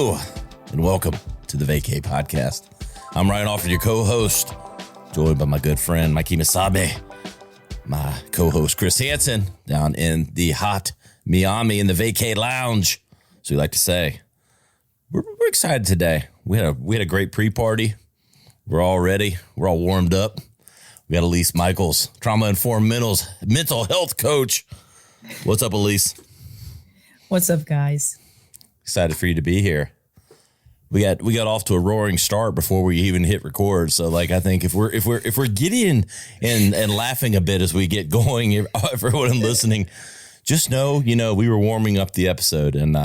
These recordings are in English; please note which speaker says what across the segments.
Speaker 1: Hello, and welcome to the Vaycay Podcast. I'm Ryan Alford, your co-host, joined by my good friend, Mikey Misabe, my co-host, Chris Hansen, down in the hot Miami in the Vaycay Lounge, as we like to say. We're excited today. We had a great pre-party. We're all ready. We're all warmed up. We got Elise Micheals, trauma-informed mental health coach. What's up, Elise?
Speaker 2: What's up, guys?
Speaker 1: Excited for you to be here. We got off to a roaring start before we even hit record. So, I think if we're giddy and laughing a bit as we get going, for everyone listening, just know we were warming up the episode and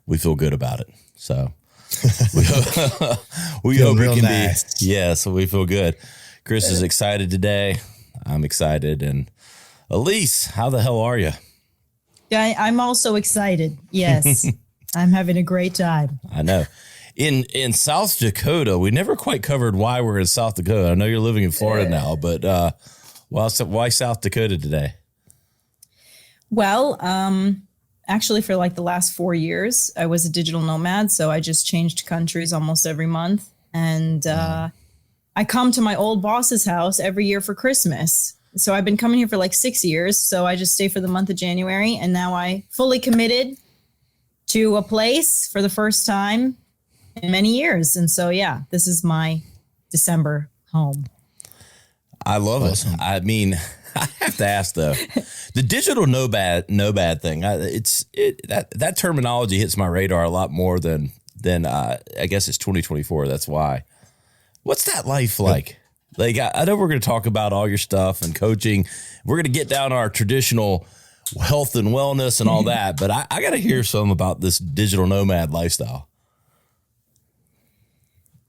Speaker 1: we feel good about it. So we hope it can nice. So we feel good. Chris is excited today. I'm excited. And Elise, how the hell are you?
Speaker 2: Yeah, I'm also excited. Yes, I'm having a great time.
Speaker 1: I know. In South Dakota, we never quite covered why we're in South Dakota. I know you're living in Florida now, but why South Dakota today?
Speaker 2: Well, actually, for the last 4 years, I was a digital nomad. So I just changed countries almost every month. And I come to my old boss's house every year for Christmas. So I've been coming here for 6 years. So I just stay for the month of January. And now I fully committed to a place for the first time in many years. And so, yeah, this is my December home.
Speaker 1: I love it. I mean, I have to ask, though, the digital nomad thing, that terminology hits my radar a lot more than I guess it's 2024. That's why. What's that life like? I know we're going to talk about all your stuff and coaching. We're going to get down our traditional health and wellness and all that. But I got to hear some about this digital nomad lifestyle.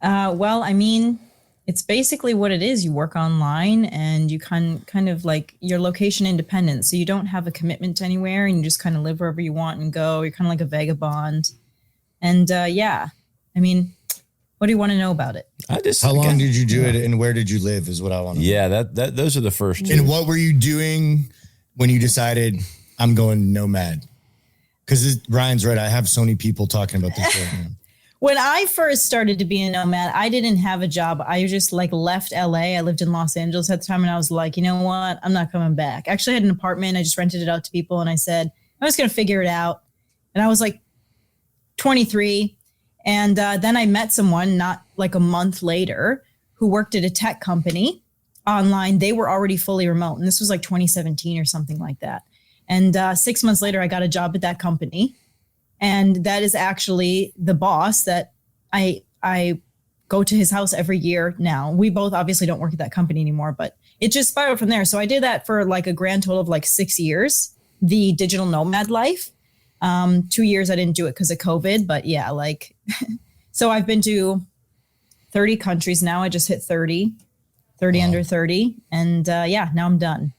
Speaker 2: Well, I mean, it's basically what it is. You work online and you kind of you're location independent. So you don't have a commitment to anywhere and you just kind of live wherever you want and go. You're kind of like a vagabond. And I mean, what do you want to know about it?
Speaker 3: How long did you do it and where did you live is what I want to know.
Speaker 1: Yeah, those are the first two.
Speaker 3: And what were you doing when you decided I'm going nomad? Because Ryan's right. I have so many people talking about this right now.
Speaker 2: When I first started to be a nomad, I didn't have a job. I just left LA. I lived in Los Angeles at the time. And I was like, you know what? I'm not coming back. Actually, I had an apartment. I just rented it out to people. And I said, I was going to figure it out. And I was 23. And then I met someone not a month later who worked at a tech company online. They were already fully remote. And this was 2017 or something like that. And 6 months later, I got a job at that company. And that is actually the boss that I go to his house every year now. We both obviously don't work at that company anymore, but it just spiraled from there. So I did that for a grand total of 6 years, the digital nomad life. 2 years I didn't do it because of COVID, but yeah, so I've been to 30 countries now. I just hit 30 wow. Under 30. And now I'm done.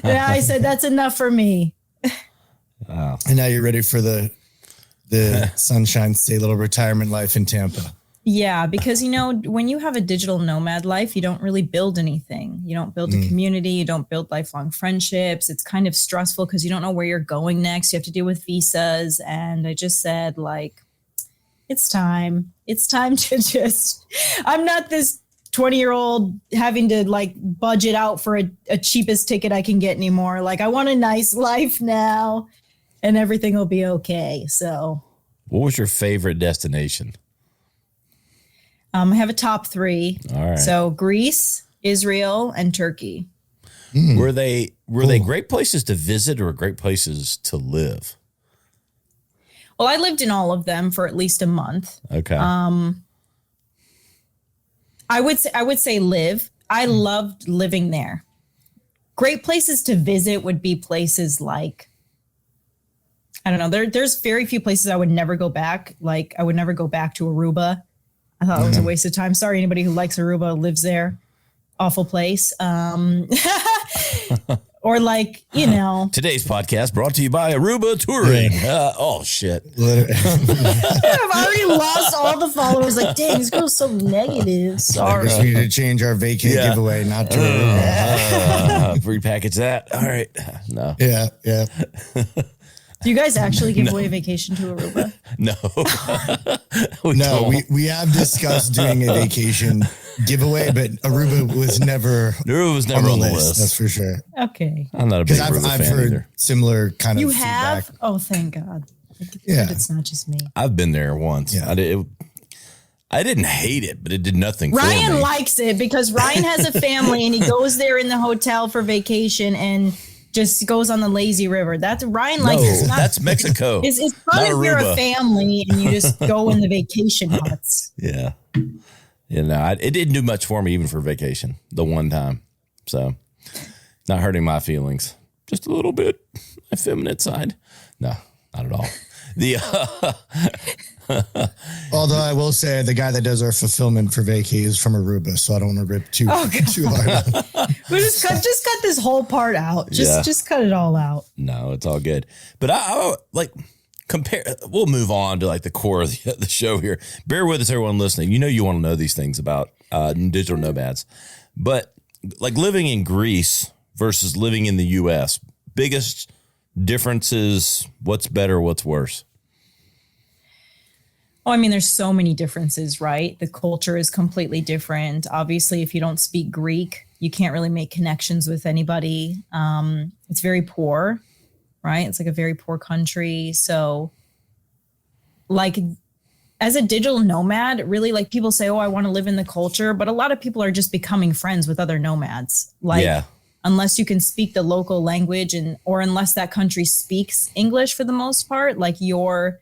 Speaker 2: And I said, that's enough for me.
Speaker 3: Wow. And now you're ready for the Sunshine State little retirement life in Tampa.
Speaker 2: Yeah, because, when you have a digital nomad life, you don't really build anything. You don't build a community. You don't build lifelong friendships. It's kind of stressful because you don't know where you're going next. You have to deal with visas. And I just said, it's time. It's time to I'm not this 20-year-old having to budget out for a cheapest ticket I can get anymore. I want a nice life now and everything will be okay. So
Speaker 1: what was your favorite destination?
Speaker 2: I have a top three. All right. So Greece, Israel, and Turkey.
Speaker 1: Were they great places to visit or great places to live?
Speaker 2: Well, I lived in all of them for at least a month.
Speaker 1: Okay.
Speaker 2: I would say live. I loved living there. Great places to visit would be places I don't know. There's very few places I would never go back. I would never go back to Aruba. I thought it was a waste of time. Sorry, anybody who likes Aruba, lives there. Awful place. Or
Speaker 1: Today's podcast brought to you by Aruba Touring. Oh, shit.
Speaker 2: I've already lost all the followers. Dang, this girl's so negative. Sorry.
Speaker 3: I need to change our Vaycay giveaway, not to Aruba.
Speaker 1: Repackage that. All right. No.
Speaker 3: Yeah.
Speaker 2: Do you guys actually give away a vacation to Aruba?
Speaker 1: No.
Speaker 3: we have discussed doing a vacation giveaway, but Aruba was never
Speaker 1: on the list.
Speaker 3: That's for sure.
Speaker 2: Okay.
Speaker 1: I'm not a big Aruba
Speaker 3: I've
Speaker 1: fan
Speaker 3: heard
Speaker 1: either.
Speaker 3: similar kind
Speaker 2: You
Speaker 3: of
Speaker 2: have?
Speaker 3: feedback.
Speaker 2: Oh, thank God.
Speaker 3: Yeah.
Speaker 2: It's not just me.
Speaker 1: I've been there once.
Speaker 3: Yeah.
Speaker 1: I didn't hate it, but it did nothing for me.
Speaker 2: Ryan likes it because Ryan has a family and he goes there in the hotel for vacation and just goes on the lazy river. That's Ryan likes it.
Speaker 1: That's Mexico.
Speaker 2: It's fun if you're a family and you just go in the vacation huts.
Speaker 1: Yeah. It didn't do much for me even for vacation the one time. So not hurting my feelings. Just a little bit. My feminine side. No, not at all.
Speaker 3: Although I will say the guy that does our fulfillment for Vaycay is from Aruba, so I don't want to rip too hard.
Speaker 2: We just cut this whole part out. Just cut it all out.
Speaker 1: No, it's all good. But I like compare. We'll move on to like the core of the show here. Bear with us, everyone listening. You want to know these things about digital nomads, but like living in Greece versus living in the U.S. Biggest differences. What's better? What's worse?
Speaker 2: Oh, I mean, there's so many differences, right? The culture is completely different. Obviously, if you don't speak Greek, you can't really make connections with anybody. It's very poor, right? It's like a very poor country. So like as a digital nomad, really like people say, oh, I want to live in the culture. But a lot of people are just becoming friends with other nomads. Unless you can speak the local language or unless that country speaks English for the most part, like you're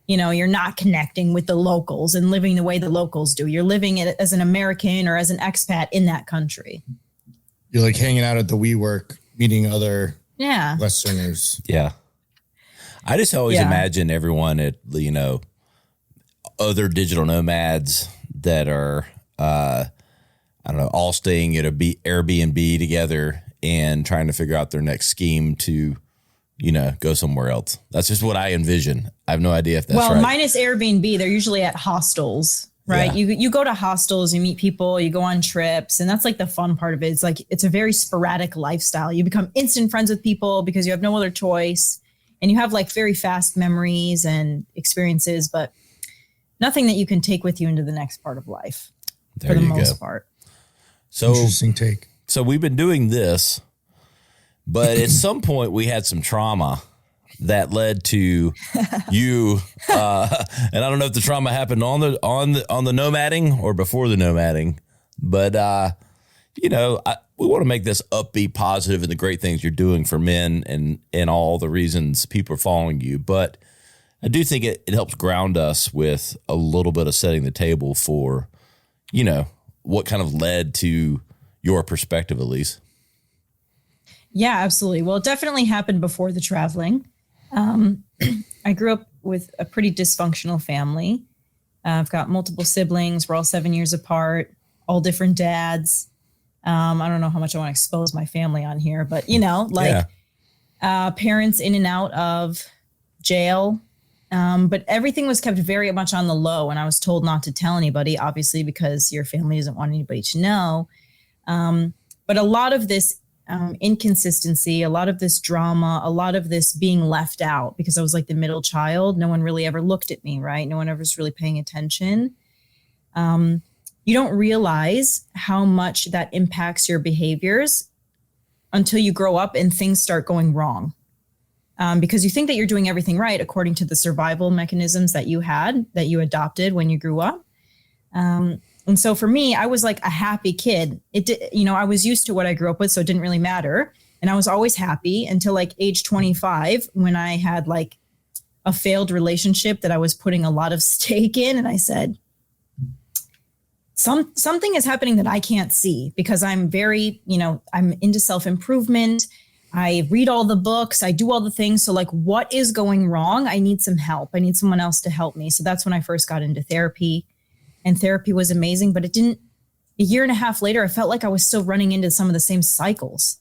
Speaker 2: not connecting with the locals and living the way the locals do. You're living it as an American or as an expat in that country.
Speaker 3: You're like hanging out at the WeWork, meeting other Westerners.
Speaker 1: Yeah. I just always imagine everyone at, other digital nomads that are, all staying at a Airbnb together and trying to figure out their next scheme to, go somewhere else. That's just what I envision. I have no idea if that's right.
Speaker 2: Well, minus Airbnb, they're usually at hostels, right? Yeah. You go to hostels, you meet people, you go on trips, and that's like the fun part of it. It's like, it's a very sporadic lifestyle. You become instant friends with people because you have no other choice. And you have like very fast memories and experiences, but nothing that you can take with you into the next part of life for the most part.
Speaker 1: So
Speaker 3: interesting take.
Speaker 1: So we've been doing this, but at some point we had some trauma that led to you. And I don't know if the trauma happened on the nomading or before the nomading, but we want to make this upbeat, positive, and the great things you're doing for men and all the reasons people are following you. But I do think it helps ground us with a little bit of setting the table for, what kind of led to your perspective, Elise.
Speaker 2: Yeah, absolutely. Well, it definitely happened before the traveling. I grew up with a pretty dysfunctional family. I've got multiple siblings. We're all 7 years apart, all different dads. I don't know how much I want to expose my family on here, but parents in and out of jail. But everything was kept very much on the low, and I was told not to tell anybody, obviously, because your family doesn't want anybody to know. But a lot of this inconsistency, a lot of this drama, a lot of this being left out because I was like the middle child. No one really ever looked at me, right? No one ever was really paying attention. You don't realize how much that impacts your behaviors until you grow up and things start going wrong. Because you think that you're doing everything right according to the survival mechanisms that you adopted when you grew up. And so for me, I was like a happy kid. I was used to what I grew up with, so it didn't really matter. And I was always happy until like age 25 when I had like a failed relationship that I was putting a lot of stake in. And I said, something is happening that I can't see because I'm very, I'm into self-improvement. I read all the books. I do all the things. So like, what is going wrong? I need some help. I need someone else to help me. So that's when I first got into therapy, and therapy was amazing, but a year and a half later, I felt like I was still running into some of the same cycles.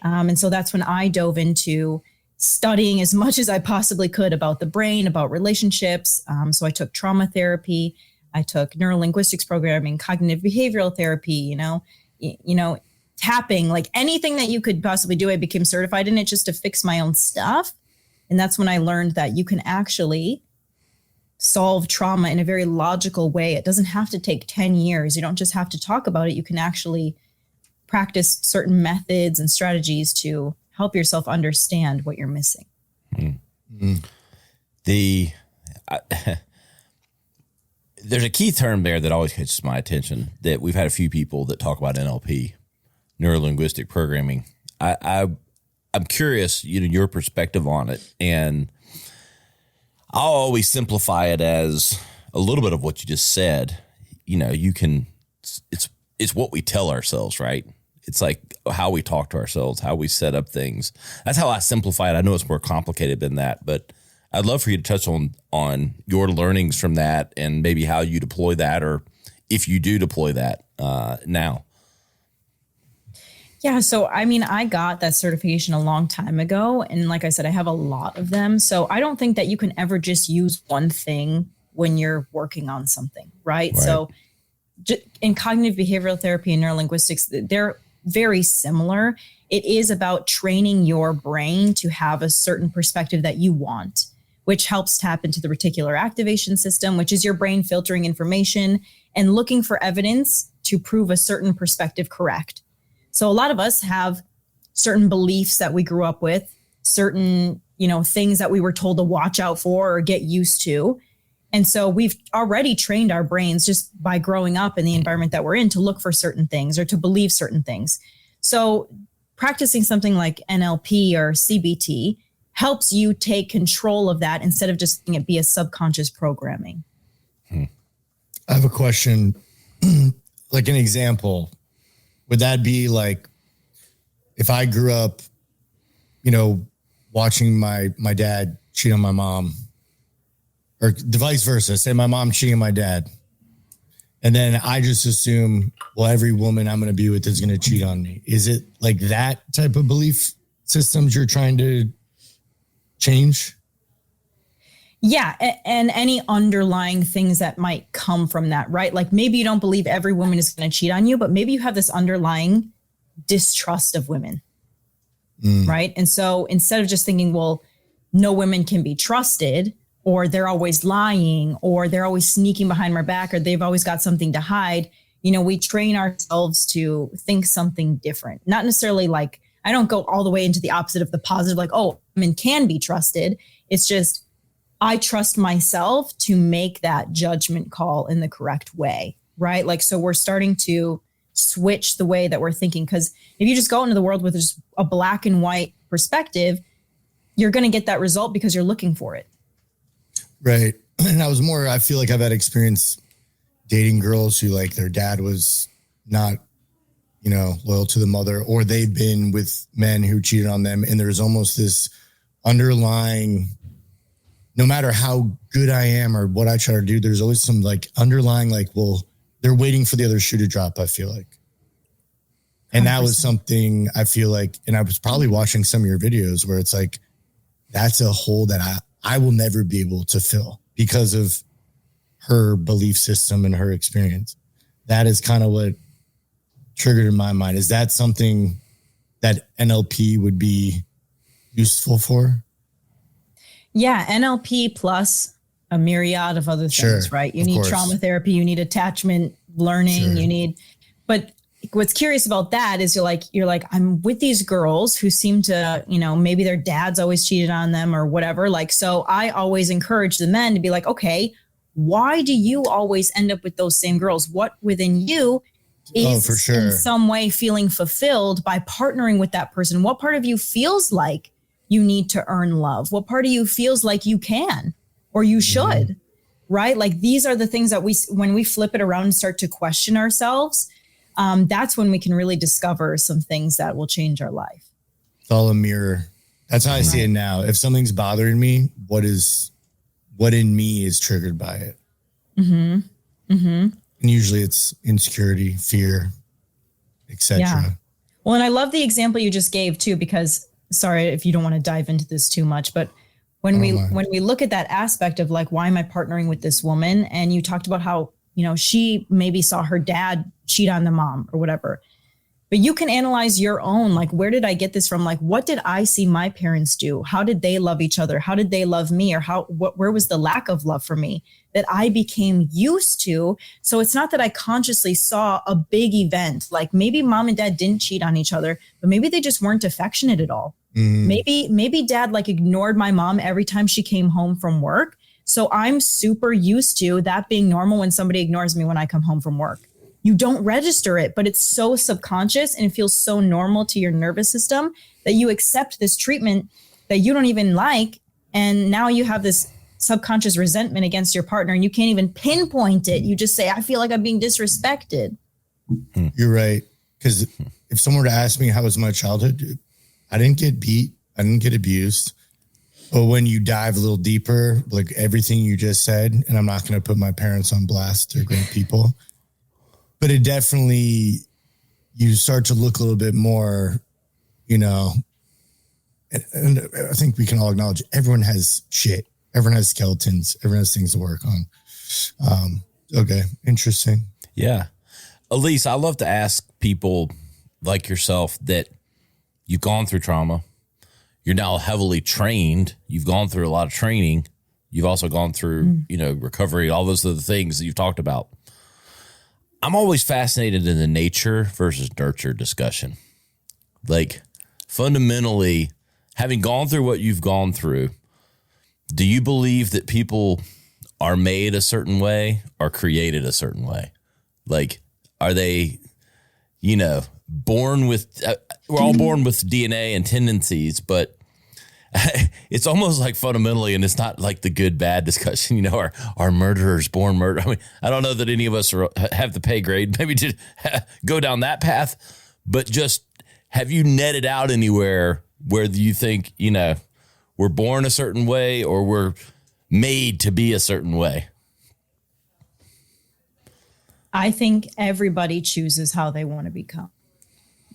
Speaker 2: And so that's when I dove into studying as much as I possibly could about the brain, about relationships. So I took trauma therapy. I took Neuro-Linguistics programming, cognitive behavioral therapy, tapping, like anything that you could possibly do. I became certified in it just to fix my own stuff. And that's when I learned that you can actually solve trauma in a very logical way. It doesn't have to take 10 years. You don't just have to talk about it. You can actually practice certain methods and strategies to help yourself understand what you're missing.
Speaker 1: Mm-hmm. There's a key term there that always catches my attention, that we've had a few people that talk about NLP, Neuro-Linguistic programming. I'm curious, your perspective on it. And I'll always simplify it as a little bit of what you just said. It's what we tell ourselves, right? It's like how we talk to ourselves, how we set up things. That's how I simplify it. I know it's more complicated than that, but I'd love for you to touch on your learnings from that and maybe how you deploy that, or if you do deploy that now.
Speaker 2: Yeah. So, I got that certification a long time ago. And like I said, I have a lot of them. So I don't think that you can ever just use one thing when you're working on something, right? So in cognitive behavioral therapy and neurolinguistics, they're very similar. It is about training your brain to have a certain perspective that you want, which helps tap into the reticular activation system, which is your brain filtering information and looking for evidence to prove a certain perspective correct. So a lot of us have certain beliefs that we grew up with, certain, things that we were told to watch out for or get used to. And so we've already trained our brains just by growing up in the environment that we're in to look for certain things or to believe certain things. So practicing something like NLP or CBT helps you take control of that instead of just letting it be a subconscious programming.
Speaker 3: I have a question, like an example. Would that be like, if I grew up, watching my dad cheat on my mom, or the vice versa, say my mom cheating on my dad, and then I just assume, well, every woman I'm going to be with is going to cheat on me. Is it like that type of belief systems you're trying to change?
Speaker 2: Yeah. And any underlying things that might come from that, right? Like maybe you don't believe every woman is going to cheat on you, but maybe you have this underlying distrust of women, right? And so instead of just thinking, well, no women can be trusted, or they're always lying, or they're always sneaking behind my back, or they've always got something to hide, we train ourselves to think something different. Not necessarily like, I don't go all the way into the opposite of the positive, like, oh, women can be trusted. It's just, I trust myself to make that judgment call in the correct way, right? Like, so we're starting to switch the way that we're thinking. Because if you just go into the world with just a black and white perspective, you're going to get that result because you're looking for it.
Speaker 3: Right. And I feel like I've had experience dating girls who like their dad was not, loyal to the mother, or they've been with men who cheated on them. And there's almost this underlying, no matter how good I am or what I try to do, there's always some like underlying, like, well, they're waiting for the other shoe to drop, I feel like. And 100%. That was something I feel like, and I was probably watching some of your videos where it's like, that's a hole that I will never be able to fill because of her belief system and her experience. That is kind of what triggered in my mind. Is that something that NLP would be useful for?
Speaker 2: Yeah, NLP plus a myriad of other things, right? You need trauma therapy, you need attachment learning, you need, but what's curious about that is you're like, I'm with these girls who seem to, maybe their dads always cheated on them or whatever. Like, so I always encourage the men to be like, okay, why do you always end up with those same girls? What within you is in some way feeling fulfilled by partnering with that person? What part of you feels like you need to earn love? What part of you feels like you can, or you should, right? Like these are the things that when we flip it around and start to question ourselves, that's when we can really discover some things that will change our life.
Speaker 3: It's all a mirror. That's how I see it now. If something's bothering me, what in me is triggered by it? And usually it's insecurity, fear, etc.
Speaker 2: Yeah. Well, and I love the example you just gave too, because sorry if you don't want to dive into this too much, but when we look at that aspect of like, why am I partnering with this woman? And you talked about how, she maybe saw her dad cheat on the mom or whatever. But you can analyze your own, like, where did I get this from? Like, what did I see my parents do? How did they love each other? How did they love me? Or where was the lack of love for me that I became used to? So it's not that I consciously saw a big event, like maybe mom and dad didn't cheat on each other, but maybe they just weren't affectionate at all. Maybe dad like ignored my mom every time she came home from work. So I'm super used to that being normal when somebody ignores me when I come home from work. You don't register it, but it's so subconscious and it feels so normal to your nervous system that you accept this treatment that you don't even like. And now you have this subconscious resentment against your partner and you can't even pinpoint it. You just say, I feel like I'm being disrespected.
Speaker 3: You're right. Because if someone were to ask me how was my childhood, I didn't get beat. I didn't get abused. But when you dive a little deeper, like everything you just said, and I'm not going to put my parents on blast, they're great people. But it definitely, you start to look a little bit more, and I think we can all acknowledge everyone has shit. Everyone has skeletons. Everyone has things to work on. Okay. Interesting.
Speaker 1: Yeah. Elise, I love to ask people like yourself that you've gone through trauma. You're now heavily trained. You've gone through a lot of training. You've also gone through, recovery, all those other things that you've talked about. I'm always fascinated in the nature versus nurture discussion. Like, fundamentally, having gone through what you've gone through, do you believe that people are made a certain way or created a certain way? Like, are they, born with, we're all born with DNA and tendencies, but it's almost like fundamentally, and it's not like the good, bad discussion, are murderers born murder? I mean, I don't know that any of us have the pay grade, maybe to go down that path, but just have you netted out anywhere where you think, we're born a certain way or we're made to be a certain way?
Speaker 2: I think everybody chooses how they want to become.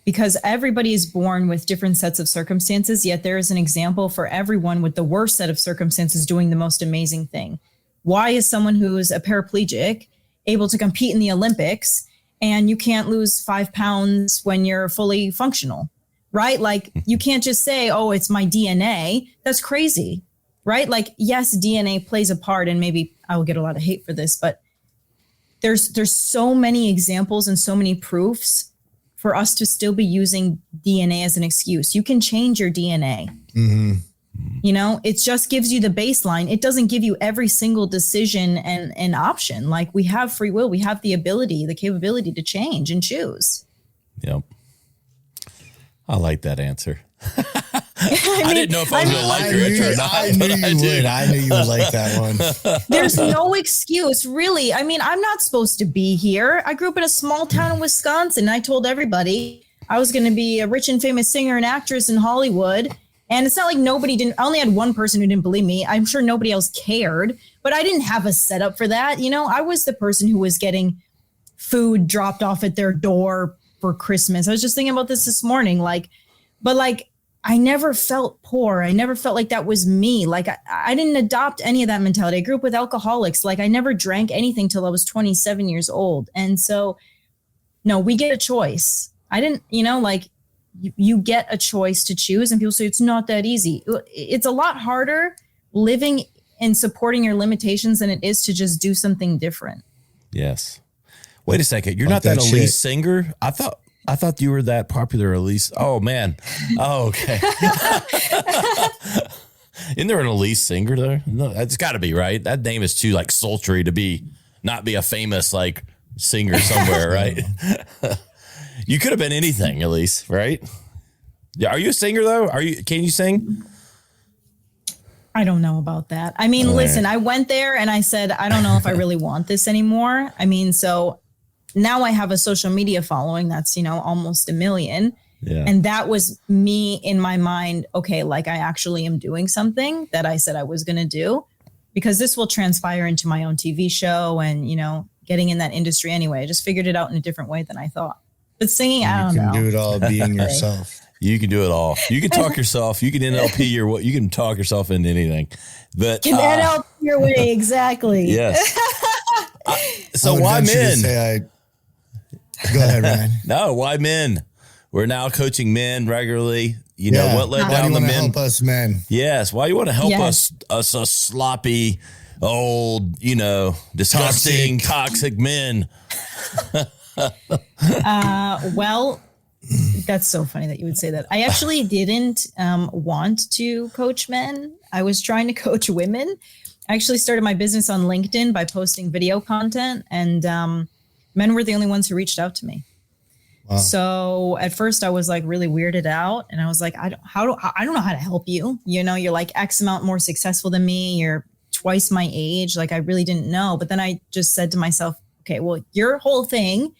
Speaker 2: Because everybody is born with different sets of circumstances, yet there is an example for everyone with the worst set of circumstances doing the most amazing thing. Why is someone who is a paraplegic able to compete in the Olympics and you can't lose 5 pounds when you're fully functional, right? Like, you can't just say, oh, it's my DNA. That's crazy, right? Like, yes, DNA plays a part, and maybe I will get a lot of hate for this, but there's so many examples and so many proofs for us to still be using DNA as an excuse. You can change your DNA. Mm-hmm. It just gives you the baseline. It doesn't give you every single decision and option. Like, we have free will. We have the ability, the capability to change and choose.
Speaker 1: Yep. I like that answer. I didn't know if I was going to like your answer or not.
Speaker 3: I knew you would like that one.
Speaker 2: There's no excuse, really. I mean, I'm not supposed to be here. I grew up in a small town in Wisconsin. I told everybody I was going to be a rich and famous singer and actress in Hollywood. And it's not like I only had one person who didn't believe me. I'm sure nobody else cared, but I didn't have a setup for that. I was the person who was getting food dropped off at their door for Christmas. I was just thinking about this morning, I never felt poor. I never felt like that was me. Like, I didn't adopt any of that mentality. I grew up with alcoholics. Like, I never drank anything till I was 27 years old. And so, no, we get a choice. I didn't, you get a choice to choose, and people say it's not that easy. It's a lot harder living and supporting your limitations than it is to just do something different. Yes.
Speaker 1: Wait a second. You're not that Elise singer? I thought you were that popular, Elise. Oh, man. Oh, okay. Isn't there an Elise singer there? No, it's got to be, right? That name is too sultry to not be a famous singer somewhere, right? You could have been anything, Elise, right? Yeah. Are you a singer though? Can you sing?
Speaker 2: I don't know about that. I mean, listen, I went there and I said, I don't know if I really want this anymore. I mean, so now I have a social media following that's, almost 1 million. Yeah. And that was me in my mind. Okay, I actually am doing something that I said I was going to do, because this will transpire into my own TV show and, getting in that industry anyway. I just figured it out in a different way than I thought. But singing, I don't know.
Speaker 3: You can do it all being yourself.
Speaker 1: You can do it all. You can talk yourself. You can NLP you can talk yourself into anything. But
Speaker 2: can NLP your way, exactly.
Speaker 1: Yes. So why men?
Speaker 3: Go ahead, Ryan.
Speaker 1: No, why men? We're now coaching men regularly. You know what led down the men?
Speaker 3: Help us, men.
Speaker 1: Yes. Why you want to help us sloppy, old, disgusting, toxic men?
Speaker 2: Well, that's so funny that you would say that. I actually didn't want to coach men. I was trying to coach women. I actually started my business on LinkedIn by posting video content, and men were the only ones who reached out to me. Wow. So at first I was like really weirded out, and I was like, I don't know how to help you. You're like X amount more successful than me. You're twice my age. Like I really didn't know. But then I just said to myself, okay, well, your whole thing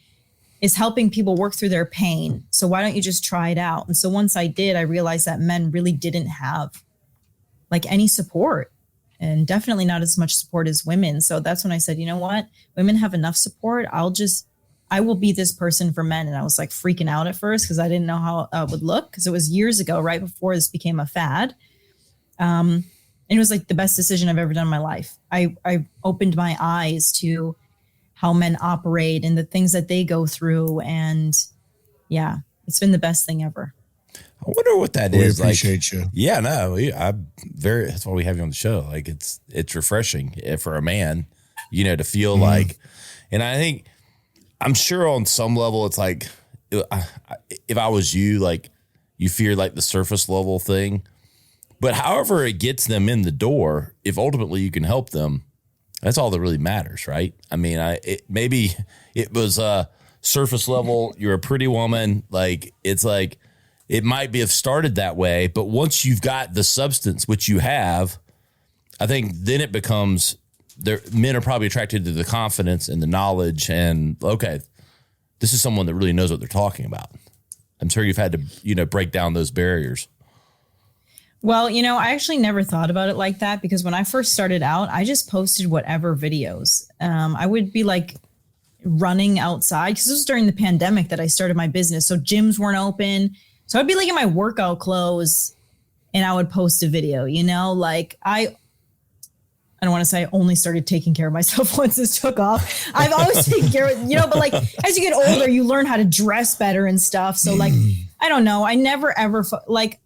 Speaker 2: is helping people work through their pain. So why don't you just try it out? And so once I did, I realized that men really didn't have like any support, and definitely not as much support as women. So that's when I said, you know what? Women have enough support. I will be this person for men. And I was like freaking out at first because I didn't know how it would look, because it was years ago, right before this became a fad. And it was like the best decision I've ever done in my life. I opened my eyes to how men operate and the things that they go through. And yeah, it's been the best thing ever.
Speaker 1: I wonder what that is.
Speaker 3: We appreciate you.
Speaker 1: Yeah, no, that's why we have you on the show. Like it's refreshing for a man, to feel like, and I think, I'm sure on some level it's like, if I was you, like you fear like the surface level thing, but however it gets them in the door, if ultimately you can help them, that's all that really matters, right? I mean, maybe it was surface level. You're a pretty woman. Like it's like, it might be have started that way, but once you've got the substance, which you have, I think then it becomes, men are probably attracted to the confidence and the knowledge and, okay, this is someone that really knows what they're talking about. I'm sure you've had to, break down those barriers.
Speaker 2: Well, I actually never thought about it like that, because when I first started out, I just posted whatever videos. I would be like running outside, because this was during the pandemic that I started my business. So gyms weren't open. So I'd be like in my workout clothes and I would post a video, like I don't want to say I only started taking care of myself once this took off. I've always taken care of, but like as you get older, you learn how to dress better and stuff. So like, I don't know. I never ever like,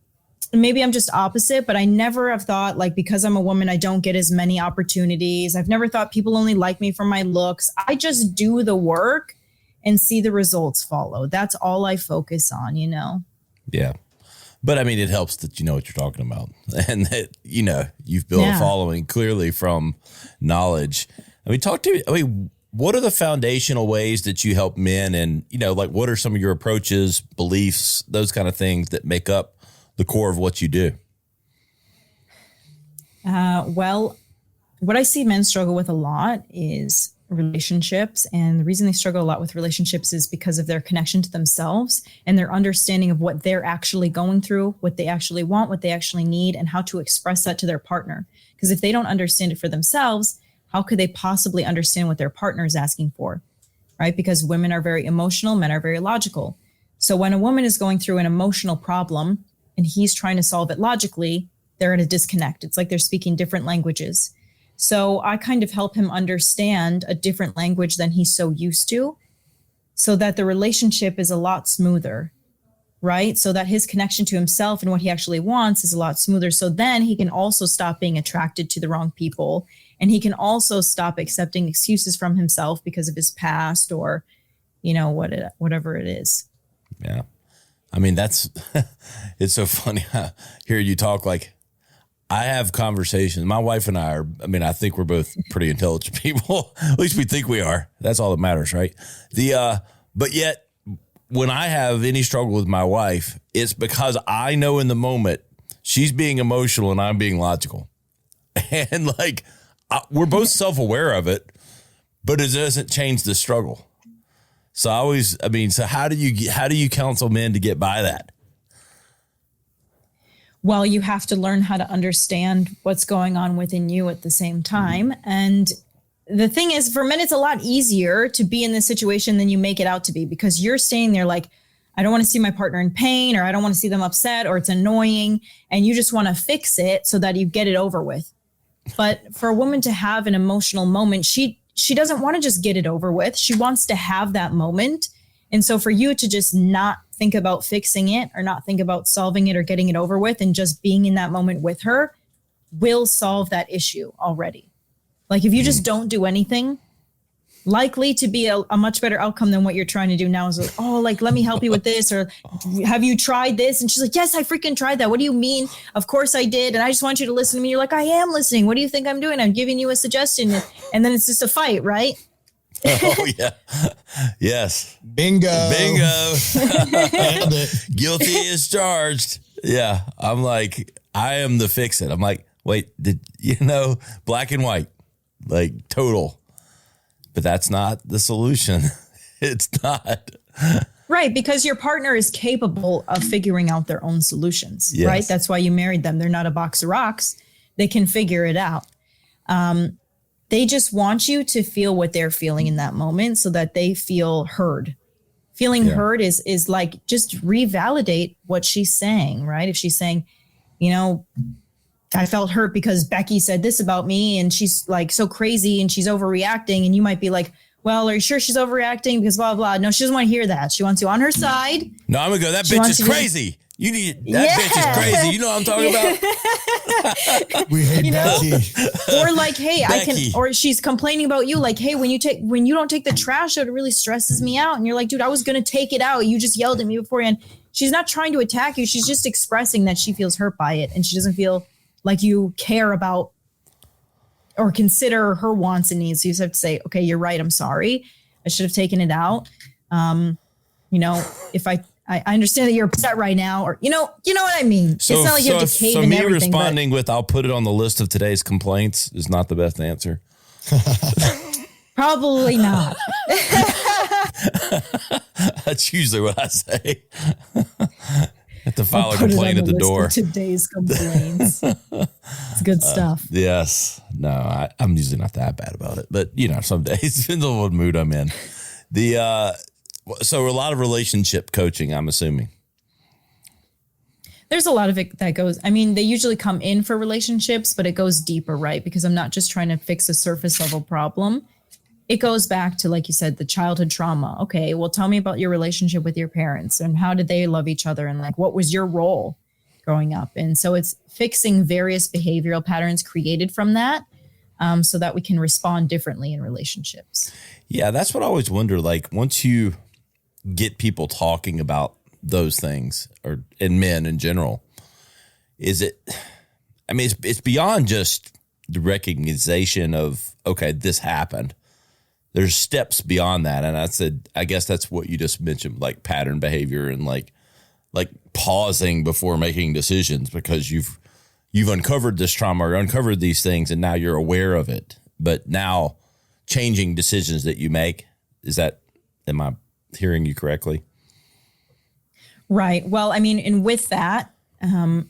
Speaker 2: maybe I'm just opposite, but I never have thought like, because I'm a woman, I don't get as many opportunities. I've never thought people only like me for my looks. I just do the work and see the results follow. That's all I focus on,
Speaker 1: Yeah. But I mean, it helps that you know what you're talking about and that, you've built a following clearly from knowledge. What are the foundational ways that you help men, and, like what are some of your approaches, beliefs, those kind of things that make up the core of what you do?
Speaker 2: Well, what I see men struggle with a lot is relationships. And the reason they struggle a lot with relationships is because of their connection to themselves and their understanding of what they're actually going through, what they actually want, what they actually need, and how to express that to their partner. Because if they don't understand it for themselves, how could they possibly understand what their partner is asking for, right? Because women are very emotional, men are very logical. So when a woman is going through an emotional problem and he's trying to solve it logically, they're at a disconnect. It's like they're speaking different languages. So I kind of help him understand a different language than he's so used to, so that the relationship is a lot smoother, right? So that his connection to himself and what he actually wants is a lot smoother. So then he can also stop being attracted to the wrong people. And he can also stop accepting excuses from himself because of his past or, whatever it is.
Speaker 1: Yeah. I mean, it's so funny. Hear you talk like, I have conversations. My wife and I I think we're both pretty intelligent people. At least we think we are. That's all that matters, right? But yet when I have any struggle with my wife, it's because I know in the moment she's being emotional and I'm being logical. And we're both self-aware of it, but it doesn't change the struggle. So how do you counsel men to get by that?
Speaker 2: Well, you have to learn how to understand what's going on within you at the same time. And the thing is, for men, it's a lot easier to be in this situation than you make it out to be, because you're staying there like, I don't want to see my partner in pain, or I don't want to see them upset, or it's annoying. And you just want to fix it so that you get it over with. But for a woman to have an emotional moment, she doesn't want to just get it over with. She wants to have that moment. And so for you to just not think about fixing it or not think about solving it or getting it over with, and just being in that moment with her will solve that issue already. Like if you just don't do anything, likely to be a much better outcome than what you're trying to do now is like, oh, like, let me help you with this. Or have you tried this? And she's like, yes, I freaking tried that. What do you mean? Of course I did. And I just want you to listen to me. You're like, I am listening. What do you think I'm doing? I'm giving you a suggestion. And then it's just a fight, right?
Speaker 1: Oh, yeah. Yes.
Speaker 3: Bingo.
Speaker 1: Guilty as charged. Yeah. I'm like, I am the fix it. I'm like, wait, black and white, like total. But that's not the solution. It's not.
Speaker 2: Right. Because your partner is capable of figuring out their own solutions,
Speaker 1: yes.
Speaker 2: right? That's why you married them. They're not a box of rocks. They can figure it out. They just want you to feel what they're feeling in that moment so that they feel heard. Feeling heard is like, just revalidate what she's saying, right? If she's saying, I felt hurt because Becky said this about me and she's like so crazy and she's overreacting. And you might be like, well, are you sure she's overreacting? Because blah, blah. No, she doesn't want to hear that. She wants you on her side.
Speaker 1: No, I'm going to go, that bitch is crazy. Bitch is crazy. You know what I'm talking about?
Speaker 3: We hate Becky.
Speaker 2: Or like, hey, Becky. Or she's complaining about you. Like, hey, when you don't take the trash out, it really stresses me out. And you're like, dude, I was going to take it out. You just yelled at me beforehand. She's not trying to attack you. She's just expressing that she feels hurt by it. And she doesn't feel like you care about or consider her wants and needs. So you just have to say, okay, you're right. I'm sorry. I should have taken it out. If I understand that you're upset right now, or, you know what I mean?
Speaker 1: So,
Speaker 2: it's not like you have to cave in everything. So me responding
Speaker 1: with, I'll put it on the list of today's complaints is not the best answer.
Speaker 2: Probably not.
Speaker 1: That's usually what I say. Have to file a complaint at the door.
Speaker 2: Today's complaints. It's good stuff.
Speaker 1: Yes. No, I'm usually not that bad about it, but some days depends on what mood I'm in. So a lot of relationship coaching, I'm assuming.
Speaker 2: There's a lot of it that goes, they usually come in for relationships, but it goes deeper, right? Because I'm not just trying to fix a surface level problem. It goes back to, like you said, the childhood trauma. Okay, well, tell me about your relationship with your parents and how did they love each other? And like, what was your role growing up? And so it's fixing various behavioral patterns created from that so that we can respond differently in relationships.
Speaker 1: Yeah, that's what I always wonder. Like, once you get people talking about those things, and men in general, it's beyond just the recognition of, okay, this happened. There's steps beyond that. And I guess that's what you just mentioned, like pattern behavior and like pausing before making decisions, because you've uncovered this trauma or uncovered these things and now you're aware of it. But now changing decisions that you make, am I hearing you correctly?
Speaker 2: Right. Well, and with that,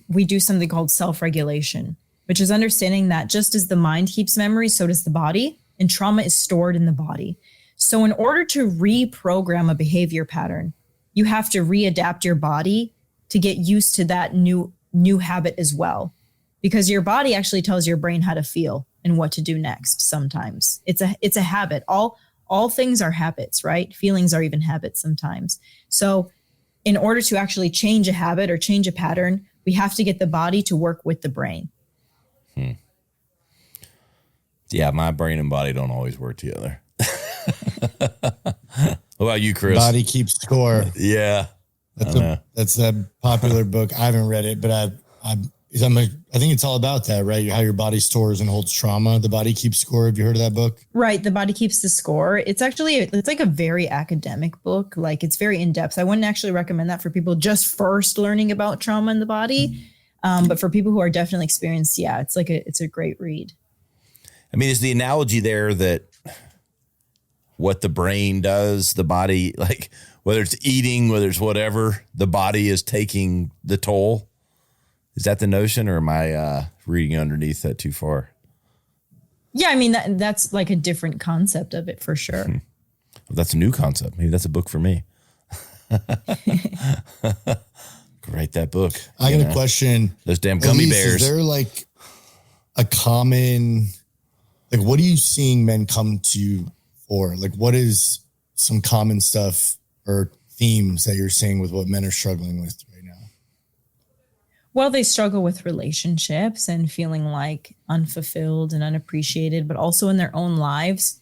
Speaker 2: we do something called self-regulation, which is understanding that just as the mind keeps memory, so does the body. And trauma is stored in the body. So in order to reprogram a behavior pattern, you have to readapt your body to get used to that new habit as well. Because your body actually tells your brain how to feel and what to do next sometimes. It's a habit. All things are habits, right? Feelings are even habits sometimes. So in order to actually change a habit or change a pattern, we have to get the body to work with the brain.
Speaker 1: Yeah, my brain and body don't always work together. What about you, Chris?
Speaker 3: Body keeps score.
Speaker 1: Yeah.
Speaker 3: That's a popular book. I haven't read it, but I think it's all about that, right? How your body stores and holds trauma. The Body Keeps Score. Have you heard of that book?
Speaker 2: Right. The Body Keeps the Score. It's like a very academic book. Like, it's very in depth. I wouldn't actually recommend that for people just first learning about trauma in the body. But for people who are definitely experienced, yeah, it's a great read.
Speaker 1: Is the analogy there that what the brain does, the body, like whether it's eating, whether it's whatever, the body is taking the toll? Is that the notion, or am I reading underneath that too far?
Speaker 2: Yeah, that's like a different concept of it for sure.
Speaker 1: Well, that's a new concept. Maybe that's a book for me. Write that book.
Speaker 3: I got a question.
Speaker 1: Those damn gummy
Speaker 3: Elise,
Speaker 1: bears.
Speaker 3: Is there like a common, like, what are you seeing men come to you for? Like, what is some common stuff or themes that you're seeing with what men are struggling with right now?
Speaker 2: Well, they struggle with relationships and feeling like unfulfilled and unappreciated, but also in their own lives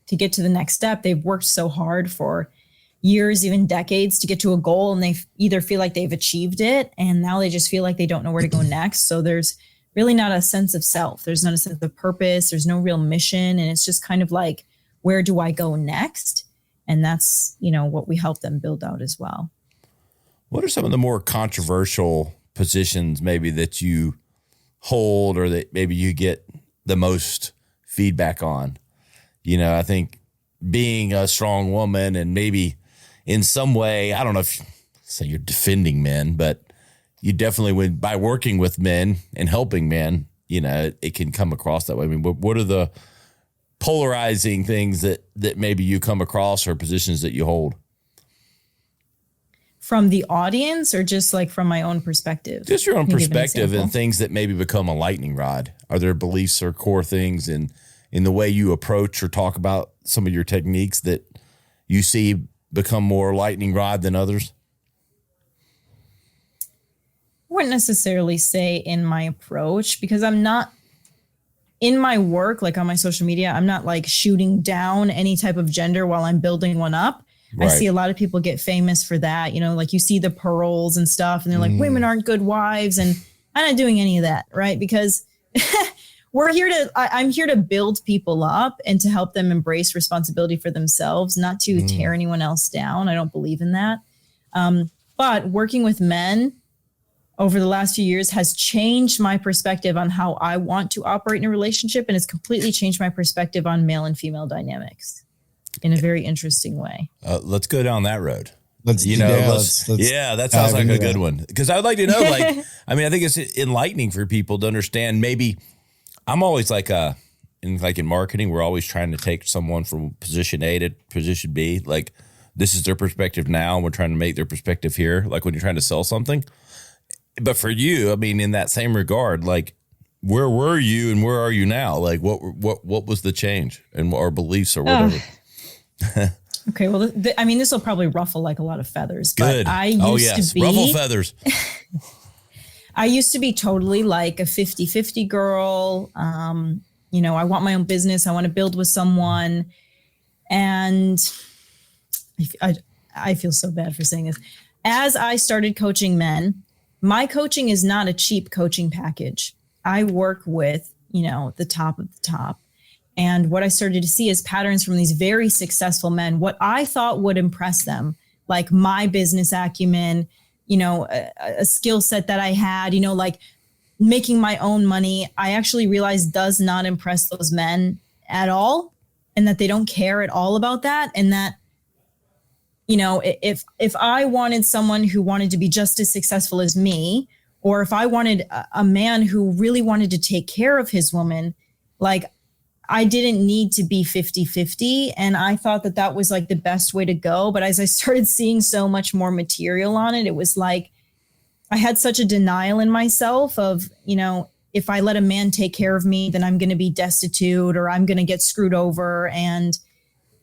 Speaker 2: to get to the next step. They've worked so hard for years, even decades, to get to a goal, and they either feel like they've achieved it and now they just feel like they don't know where to go next. So there's really not a sense of self. There's not a sense of purpose. There's no real mission. And it's just kind of like, where do I go next? And that's, what we help them build out as well.
Speaker 1: What are some of the more controversial positions maybe that you hold or that maybe you get the most feedback on? I think being a strong woman and maybe in some way, I don't know if say you're defending men, but you definitely by working with men and helping men, it can come across that way. I mean, what are the polarizing things that maybe you come across or positions that you hold?
Speaker 2: From the audience or just like from my own perspective?
Speaker 1: Just your own perspective and things that maybe become a lightning rod. Are there beliefs or core things in the way you approach or talk about some of your techniques that you see become more lightning rod than others?
Speaker 2: I wouldn't necessarily say in my approach, because I'm not in my work, like on my social media, I'm not like shooting down any type of gender while I'm building one up. Right. I see a lot of people get famous for that, like you see the pearls and stuff and they're like, women aren't good wives. And I'm not doing any of that, right? Because I'm here to build people up and to help them embrace responsibility for themselves, not to tear anyone else down. I don't believe in that. But working with men over the last few years has changed my perspective on how I want to operate in a relationship. And it's completely changed my perspective on male and female dynamics in a very interesting way.
Speaker 1: Let's go down that road.
Speaker 3: That
Speaker 1: sounds like a good one. Because I'd like to know, I think it's enlightening for people to understand. Maybe I'm always in marketing, we're always trying to take someone from position A to position B. Like this is their perspective now, and we're trying to make their perspective here. Like when you're trying to sell something. But for you, in that same regard, like where were you and where are you now? Like what was the change and our beliefs or whatever?
Speaker 2: Okay. Well, this will probably ruffle like a lot of feathers.
Speaker 1: Good.
Speaker 2: But I used to be
Speaker 1: ruffle feathers.
Speaker 2: I used to be totally like a 50-50 girl. I want my own business. I want to build with someone. And I feel so bad for saying this. As I started coaching men, my coaching is not a cheap coaching package. I work with, the top of the top. And what I started to see is patterns from these very successful men, what I thought would impress them, like my business acumen, a skill set that I had, like making my own money, I actually realized does not impress those men at all. And that they don't care at all about that. And that, if I wanted someone who wanted to be just as successful as me, or if I wanted a man who really wanted to take care of his woman, like I didn't need to be 50-50. And I thought that was like the best way to go. But as I started seeing so much more material on it, it was like, I had such a denial in myself of, if I let a man take care of me, then I'm going to be destitute or I'm going to get screwed over. And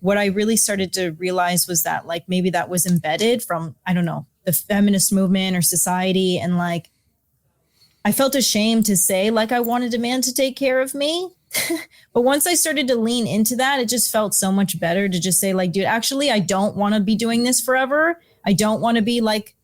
Speaker 2: what I really started to realize was that like, maybe that was embedded from, I don't know, the feminist movement or society. And like, I felt ashamed to say like, I wanted a man to take care of me. But once I started to lean into that, it just felt so much better to just say like, dude, actually, I don't want to be doing this forever. I don't want to be like,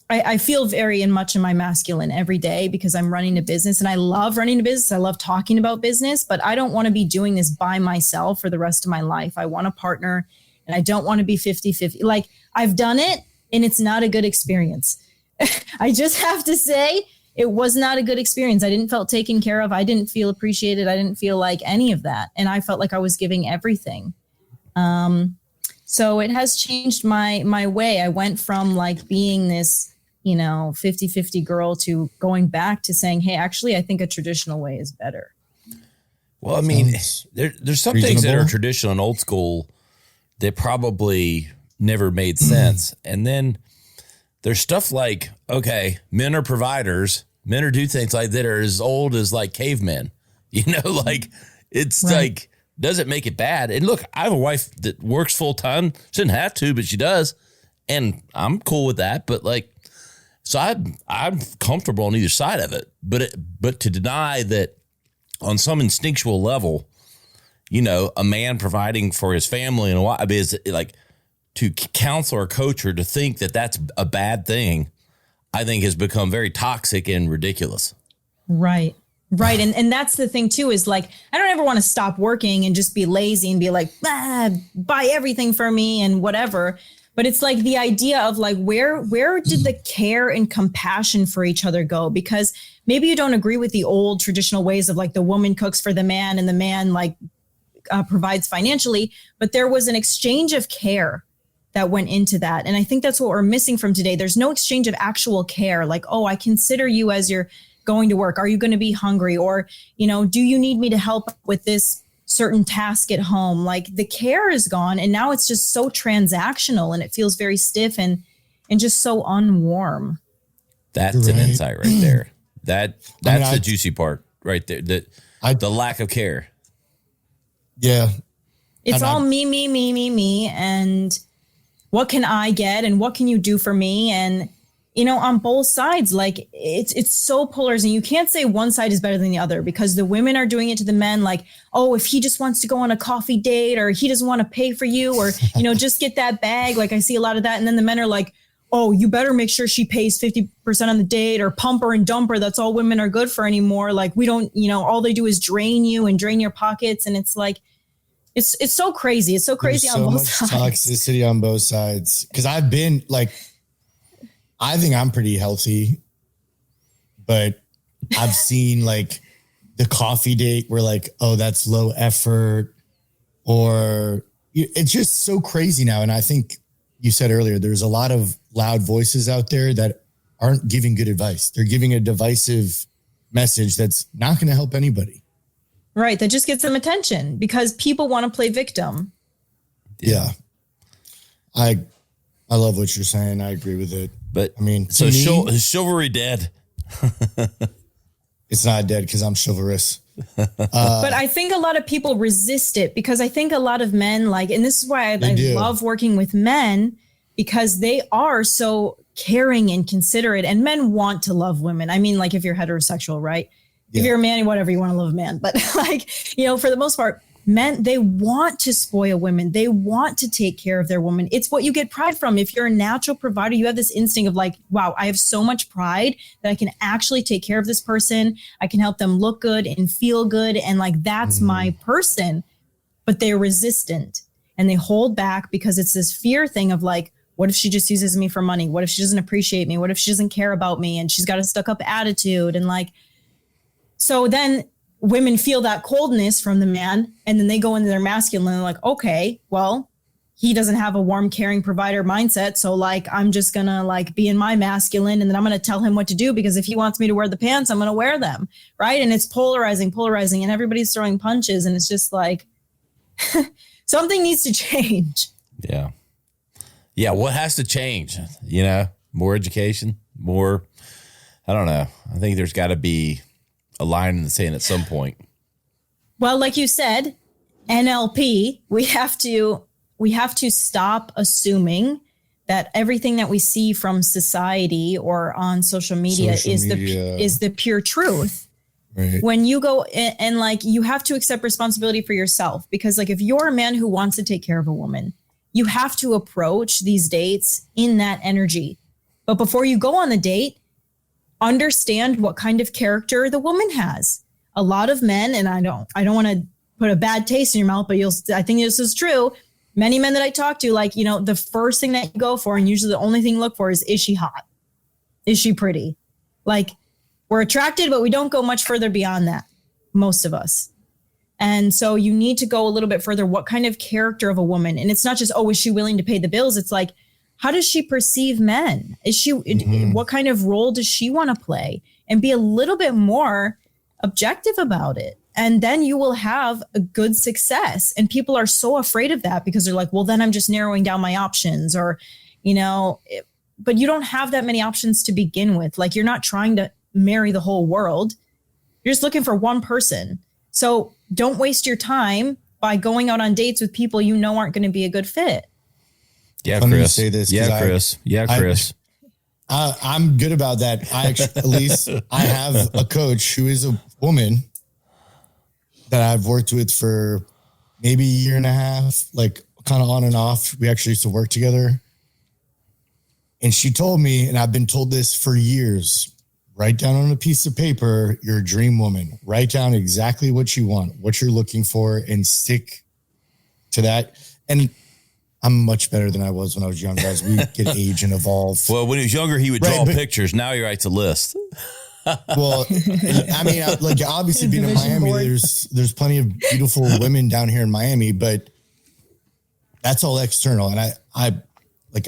Speaker 2: I feel very much in my masculine every day because I'm running a business and I love running a business. I love talking about business, but I don't want to be doing this by myself for the rest of my life. I want a partner and I don't want to be 50-50. Like I've done it and it's not a good experience. I just have to say it was not a good experience. I didn't feel taken care of. I didn't feel appreciated. I didn't feel like any of that. And I felt like I was giving everything. So it has changed my way. I went from like being this, 50-50 girl to going back to saying, hey, actually, I think a traditional way is better.
Speaker 1: Well, there's some things that are traditional and old school that probably never made sense. And then there's stuff like, okay, men are providers. Men are do things like that are as old as like cavemen, like it's right. Like, doesn't make it bad. And look, I have a wife that works full time. She doesn't have to, but she does. And I'm cool with that. But like, so I'm comfortable on either side of it. But to deny that on some instinctual level, you know, a man providing for his family and a wife is like, to counsel or coach her to think that that's a bad thing, I think has become very toxic and ridiculous.
Speaker 2: Right. Right. And that's the thing too, is like, I don't ever want to stop working and just be lazy and be like, buy everything for me and whatever. But it's like the idea of like, where did the care and compassion for each other go? Because maybe you don't agree with the old traditional ways of like the woman cooks for the man and the man like provides financially, but there was an exchange of care that went into that. And I think that's what we're missing from today. There's no exchange of actual care. Like, oh, I consider you as you're going to work. Are you going to be hungry? Or, you know, do you need me to help with this certain task at home? Like the care is gone. And now it's just so transactional and it feels very stiff and just so unwarm.
Speaker 1: That's an insight right there. That's the juicy part right there. The lack of care.
Speaker 3: Yeah.
Speaker 2: It's all me. And what can I get? And what can you do for me? And, you know, on both sides, like it's so polarizing. You can't say one side is better than the other because the women are doing it to the men. Like, oh, if he just wants to go on a coffee date or he doesn't want to pay for you or, you know, just get that bag. Like I see a lot of that. And then the men are like, oh, you better make sure she pays 50% on the date or pump her and dump her. That's all women are good for anymore. Like we don't, you know, all they do is drain you and drain your pockets. And it's like, it's so crazy. It's so crazy on both sides.
Speaker 3: So much toxicity on both sides. Because I've been like, I think I'm pretty healthy, but I've seen like the coffee date where like, oh, that's low effort, or it's just so crazy now. And I think you said earlier, there's a lot of loud voices out there that aren't giving good advice. They're giving a divisive message that's not going to help anybody.
Speaker 2: Right. That just gets them attention because people want to play victim.
Speaker 3: Yeah. I love what you're saying. I agree with it.
Speaker 1: But
Speaker 3: I mean,
Speaker 1: so is chivalry dead?
Speaker 3: It's not dead because I'm chivalrous.
Speaker 2: But I think a lot of people resist it because I think a lot of men like, and this is why I love working with men because they are so caring and considerate and men want to love women. I mean, like if you're heterosexual, right? Yeah. If you're a man, whatever, you want to love a man. But like, you know, for the most part, men, they want to spoil women. They want to take care of their woman. It's what you get pride from. If you're a natural provider, you have this instinct of like, wow, I have so much pride that I can actually take care of this person. I can help them look good and feel good. And like, that's my person. But they're resistant and they hold back because it's this fear thing of like, what if she just uses me for money? What if she doesn't appreciate me? What if she doesn't care about me? And she's got a stuck up attitude and like, so then women feel that coldness from the man and then they go into their masculine and like, okay, well, he doesn't have a warm, caring provider mindset. So like, I'm just going to like be in my masculine and then I'm going to tell him what to do because if he wants me to wear the pants, I'm going to wear them. Right. And it's polarizing and everybody's throwing punches. And it's just like something needs to change.
Speaker 1: Yeah. Yeah. What has to change? You know, more education, more, I don't know. I think there's got to be a line in the sand at some point.
Speaker 2: Well, like you said, NLP, we have to stop assuming that everything that we see from society or on social media is the pure truth. Right. When you go and like, you have to accept responsibility for yourself because like, if you're a man who wants to take care of a woman, you have to approach these dates in that energy. But before you go on the date, understand what kind of character the woman has. A lot of men, and I don't want to put a bad taste in your mouth, but I think this is true. Many men that I talk to, like, you know, the first thing that you go for, and usually the only thing you look for is she hot? Is she pretty? Like, we're attracted, but we don't go much further beyond that, most of us. And so you need to go a little bit further. What kind of character of a woman? And it's not just, oh, is she willing to pay the bills? It's like, how does she perceive men? Is she, what kind of role does she want to play? And be a little bit more objective about it. And then you will have a good success. And people are so afraid of that because they're like, well, then I'm just narrowing down my options or, you know, but you don't have that many options to begin with. Like you're not trying to marry the whole world. You're just looking for one person. So don't waste your time by going out on dates with people you know aren't going to be a good fit.
Speaker 1: Yeah,
Speaker 3: funny
Speaker 1: Chris.
Speaker 3: You say this.
Speaker 1: Chris.
Speaker 3: I'm good about that. At least I have a coach who is a woman that I've worked with for maybe a year and a half, like kind of on and off. We actually used to work together. And she told me, and I've been told this for years, write down on a piece of paper your dream woman. Write down exactly what you want, what you're looking for, and stick to that. And I'm much better than I was when I was younger as we get age and evolve.
Speaker 1: Well, when he was younger, he would draw pictures. Now he writes a list.
Speaker 3: Well, I mean, like obviously being in Miami, there's plenty of beautiful women down here in Miami, but that's all external. And I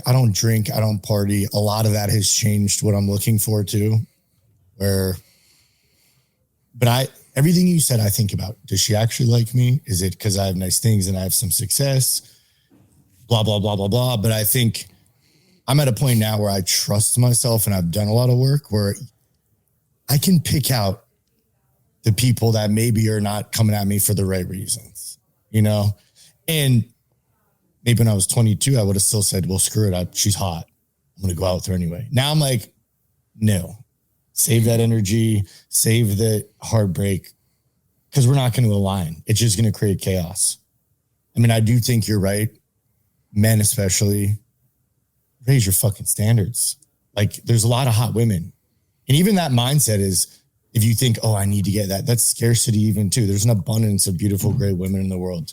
Speaker 3: don't drink, I don't party. A lot of that has changed what I'm looking for too. Everything you said, I think about. Does she actually like me? Is it because I have nice things and I have some success? Blah, blah, blah, blah, blah. But I think I'm at a point now where I trust myself and I've done a lot of work where I can pick out the people that maybe are not coming at me for the right reasons, you know? And maybe when I was 22, I would have still said, well, screw it. She's hot. I'm going to go out with her anyway. Now I'm like, no, save that energy, save the heartbreak, because we're not going to align. It's just going to create chaos. I mean, I do think you're right. Men especially, raise your fucking standards. Like there's a lot of hot women. And even that mindset is, if you think, oh, I need to get that, that's scarcity even too. There's an abundance of beautiful, great women in the world.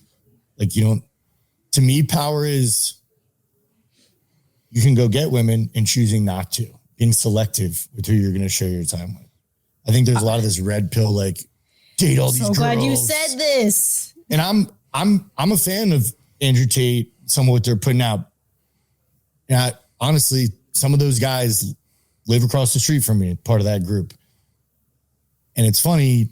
Speaker 3: Like to me, power is you can go get women and choosing not to, being selective with who you're going to share your time with. I think there's a lot of this red pill, like date all these girls. So glad
Speaker 2: you said this.
Speaker 3: And I'm a fan of Andrew Tate, some of what they're putting out. And honestly, some of those guys live across the street from me, part of that group. And it's funny,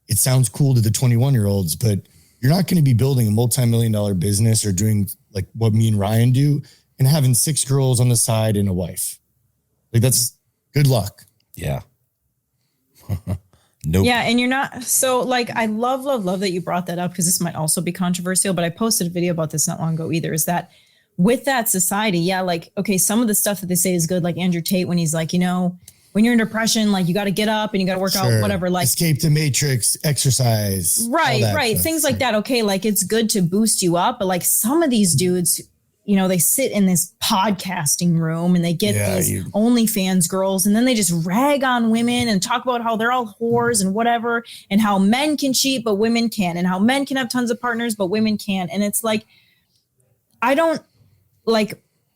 Speaker 3: it sounds cool to the 21-year-olds, but you're not going to be building a multi-million-dollar business or doing like what me and Ryan do and having 6 girls on the side and a wife. Like that's good luck.
Speaker 1: Yeah. Nope.
Speaker 2: Yeah. And you're not, so like, I love that you brought that up because this might also be controversial, but I posted a video about this not long ago either, is that with that society, yeah, like, okay, some of the stuff that they say is good, like Andrew Tate, when he's like, when you're in depression, like you got to get up and you got to work out, whatever, like
Speaker 3: escape the matrix, exercise.
Speaker 2: Right. Things like that. Okay. Like it's good to boost you up, but like some of these dudes, they sit in this podcasting room and they get these OnlyFans girls and then they just rag on women and talk about how they're all whores and whatever, and how men can cheat, but women can't, and how men can have tons of partners, but women can't. And it's like,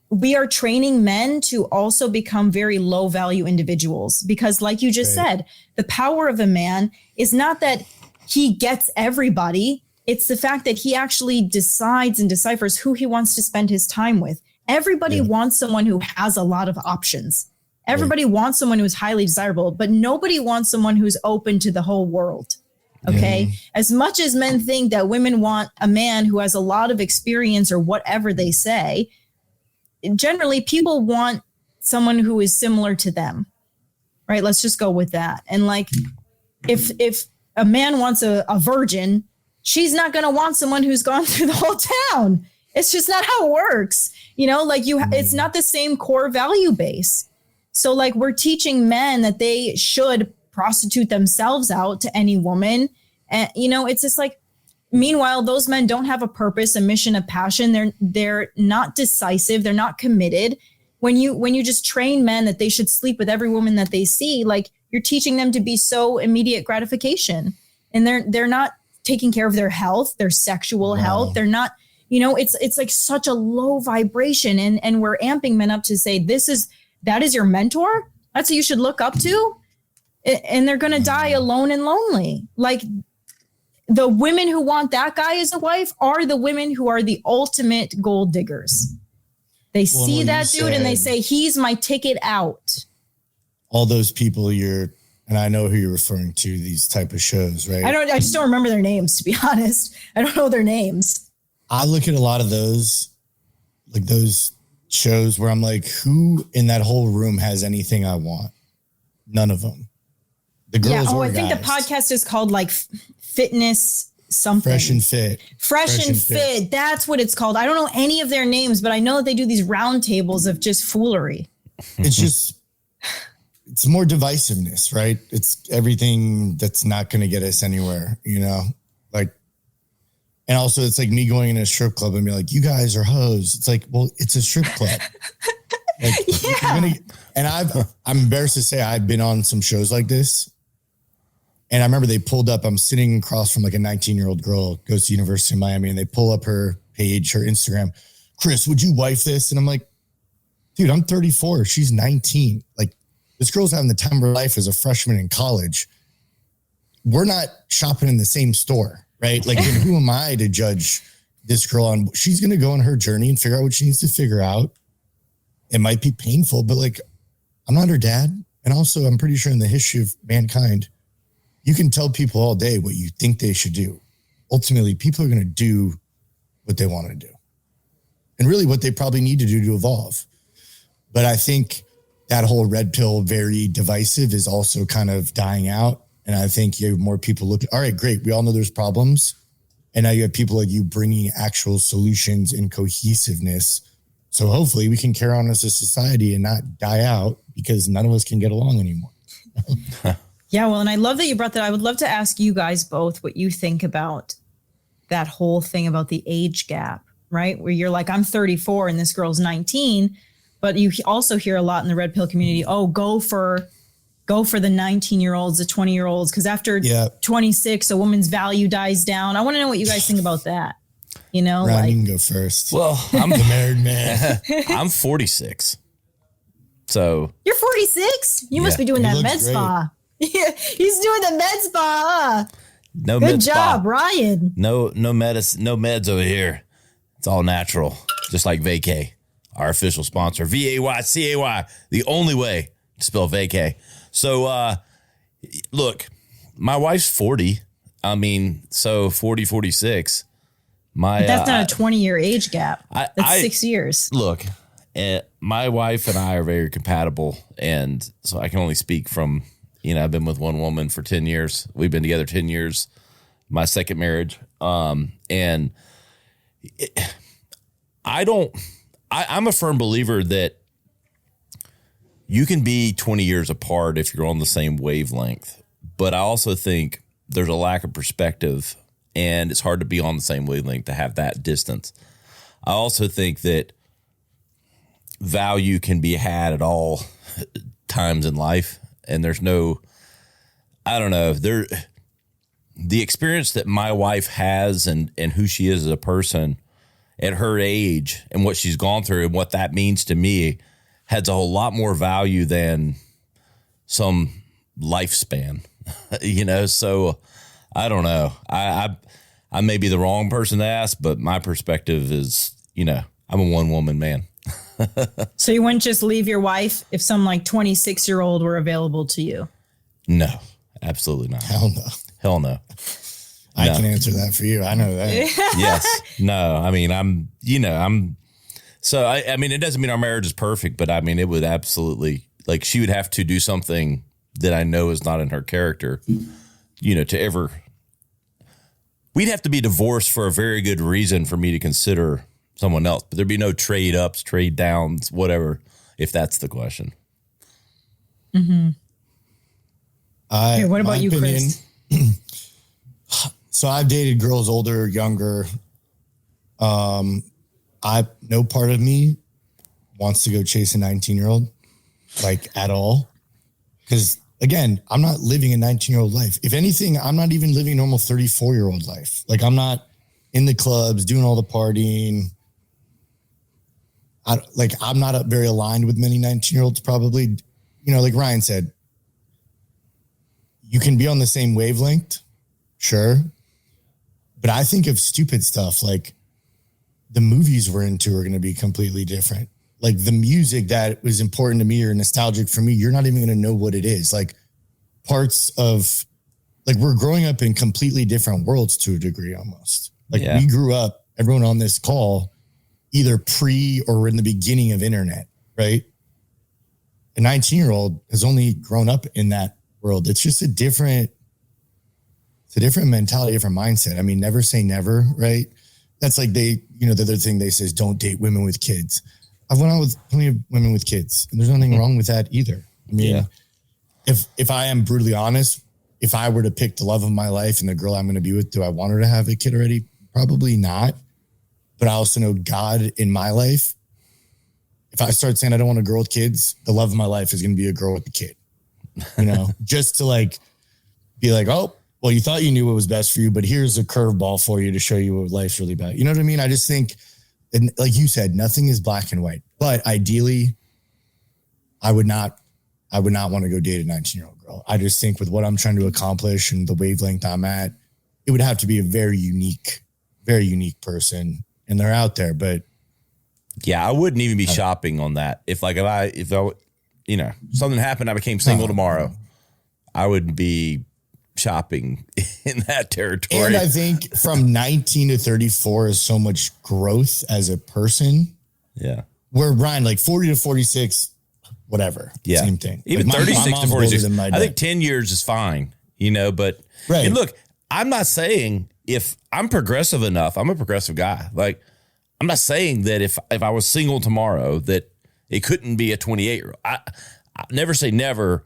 Speaker 2: we are training men to also become very low value individuals because like you just said, the power of a man is not that he gets everybody. It's the fact that he actually decides and deciphers who he wants to spend his time with. Everybody wants someone who has a lot of options. Everybody wants someone who's highly desirable, but nobody wants someone who's open to the whole world. Okay. As much as men think that women want a man who has a lot of experience or whatever they say, generally people want someone who is similar to them. Right. Let's just go with that. And like, if a man wants a virgin, she's not going to want someone who's gone through the whole town. It's just not how it works. It's not the same core value base. So like we're teaching men that they should prostitute themselves out to any woman. And, it's just like, meanwhile, those men don't have a purpose, a mission, a passion. They're not decisive. They're not committed. When you just train men that they should sleep with every woman that they see, like you're teaching them to be so immediate gratification, and they're not taking care of their health, their sexual health. They're not, it's like such a low vibration. And we're amping men up to say, that is your mentor. That's who you should look up to. And they're going to die alone and lonely. Like the women who want that guy as a wife are the women who are the ultimate gold diggers. They see that dude and they say, he's my ticket out.
Speaker 3: All those people and I know who you're referring to, these type of shows, right?
Speaker 2: I just don't remember their names, to be honest. I don't know their names.
Speaker 3: I look at a lot of those, like those shows where I'm like, who in that whole room has anything I want? None of them. The girls or
Speaker 2: I think
Speaker 3: guys.
Speaker 2: the podcast is called like Fitness something.
Speaker 3: Fresh and Fit.
Speaker 2: Fresh and fit. That's what it's called. I don't know any of their names, but I know that they do these round tables of just foolery.
Speaker 3: It's more divisiveness, right? It's everything that's not going to get us anywhere, you know? Like, and also it's like me going in a strip club and be like, you guys are hoes. It's like, well, it's a strip club. Like,
Speaker 2: Yeah.
Speaker 3: I'm embarrassed to say I've been on some shows like this. And I remember they pulled up, I'm sitting across from like a 19-year-old girl, goes to University of Miami, and they pull up her page, her Instagram. Chris, would you wife this? And I'm like, dude, I'm 34. She's 19. Like, this girl's having the time of her life as a freshman in college. We're not shopping in the same store, right? Like, and who am I to judge this girl on? She's going to go on her journey and figure out what she needs to figure out. It might be painful, but like, I'm not her dad. And also, I'm pretty sure in the history of mankind, you can tell people all day what you think they should do. Ultimately, people are going to do what they want to do. And really what they probably need to do to evolve. But I think that whole red pill, very divisive, is also kind of dying out. And I think you have more people looking, all right, great. We all know there's problems. And now you have people like you bringing actual solutions and cohesiveness. So hopefully we can carry on as a society and not die out because none of us can get along anymore.
Speaker 2: Yeah, well, and I love that you brought that. I would love to ask you guys both what you think about that whole thing about the age gap, right? Where you're like, I'm 34 and this girl's 19, but you also hear a lot in the red pill community, oh, go for the 19-year-olds, the 20-year-olds, because after 26, a woman's value dies down. I want to know what you guys think about that. You know,
Speaker 3: Ryan, you can go first.
Speaker 1: Well, I'm
Speaker 3: the married man.
Speaker 1: I'm 46. So
Speaker 2: you're 46? You must be doing that med spa. Yeah, he's doing the med spa.
Speaker 1: No
Speaker 2: Good
Speaker 1: med
Speaker 2: job,
Speaker 1: spa.
Speaker 2: Ryan.
Speaker 1: No medicine, no meds over here. It's all natural, just like Vaycay, our official sponsor. Vaycay, the only way to spell Vaycay. So, look, my wife's 40. I mean, so 40, 46.
Speaker 2: That's not a 20-year age gap. That's 6 years.
Speaker 1: Look, my wife and I are very compatible, and so I can only speak from, I've been with one woman for 10 years. We've been together 10 years, my second marriage. I'm a firm believer that you can be 20 years apart if you're on the same wavelength. But I also think there's a lack of perspective, and it's hard to be on the same wavelength to have that distance. I also think that value can be had at all times in life. And there's no, I don't know, the experience that my wife has and who she is as a person at her age and what she's gone through and what that means to me has a whole lot more value than some lifespan, so I don't know. I may be the wrong person to ask, but my perspective is, I'm a one woman man.
Speaker 2: So you wouldn't just leave your wife if some like 26-year-old were available to you?
Speaker 1: No, absolutely not.
Speaker 3: Hell no. I can answer that for you. I know that.
Speaker 1: Yes. No, I mean, so I mean, it doesn't mean our marriage is perfect, but I mean, it would absolutely, like, she would have to do something that I know is not in her character, to ever, we'd have to be divorced for a very good reason for me to consider someone else, but there'd be no trade ups, trade downs, whatever, if that's the question.
Speaker 2: Mm-hmm. What about you, Chris?
Speaker 3: So I've dated girls older, younger. No part of me wants to go chase a 19-year-old, like, at all. Because again, I'm not living a 19-year-old life. If anything, I'm not even living a normal 34-year-old life. Like, I'm not in the clubs doing all the partying. I'm not very aligned with many 19-year-olds probably. Like Ryan said, you can be on the same wavelength, sure. But I think of stupid stuff like the movies we're into are going to be completely different. Like the music that was important to me or nostalgic for me, you're not even going to know what it is. Like parts of, like, we're growing up in completely different worlds to a degree almost. Like we grew up, everyone on this call, either pre or in the beginning of internet, right? A 19-year-old has only grown up in that world. It's just a different it's a different mentality, different mindset. I mean, never say never, right? That's like the other thing they say is don't date women with kids. I've went out with plenty of women with kids, and there's nothing wrong with that either. I mean, if I am brutally honest, if I were to pick the love of my life and the girl I'm going to be with, do I want her to have a kid already? Probably not. But I also know God in my life. If I start saying I don't want a girl with kids, the love of my life is going to be a girl with a kid, just to like, be like, oh, well, you thought you knew what was best for you, but here's a curveball for you to show you what life's really about. You know what I mean? I just think, and like you said, nothing is black and white, but ideally I would not want to go date a 19-year-old girl. I just think with what I'm trying to accomplish and the wavelength I'm at, it would have to be a very unique person. And they're out there, but
Speaker 1: yeah, I wouldn't even be shopping on that. If I something happened, I became single tomorrow, I wouldn't be shopping in that territory.
Speaker 3: And I think from 19 to 34 is so much growth as a person.
Speaker 1: Yeah.
Speaker 3: Where Brian, like 40 to 46, whatever.
Speaker 1: Yeah.
Speaker 3: Same thing.
Speaker 1: Even
Speaker 3: like
Speaker 1: 36 to 46. I
Speaker 3: think
Speaker 1: think 10 years is fine, but
Speaker 3: right.
Speaker 1: And look, I'm not saying if I'm progressive enough, I'm a progressive guy. Like, I'm not saying that if I was single tomorrow that it couldn't be a 28-year-old. I never say never,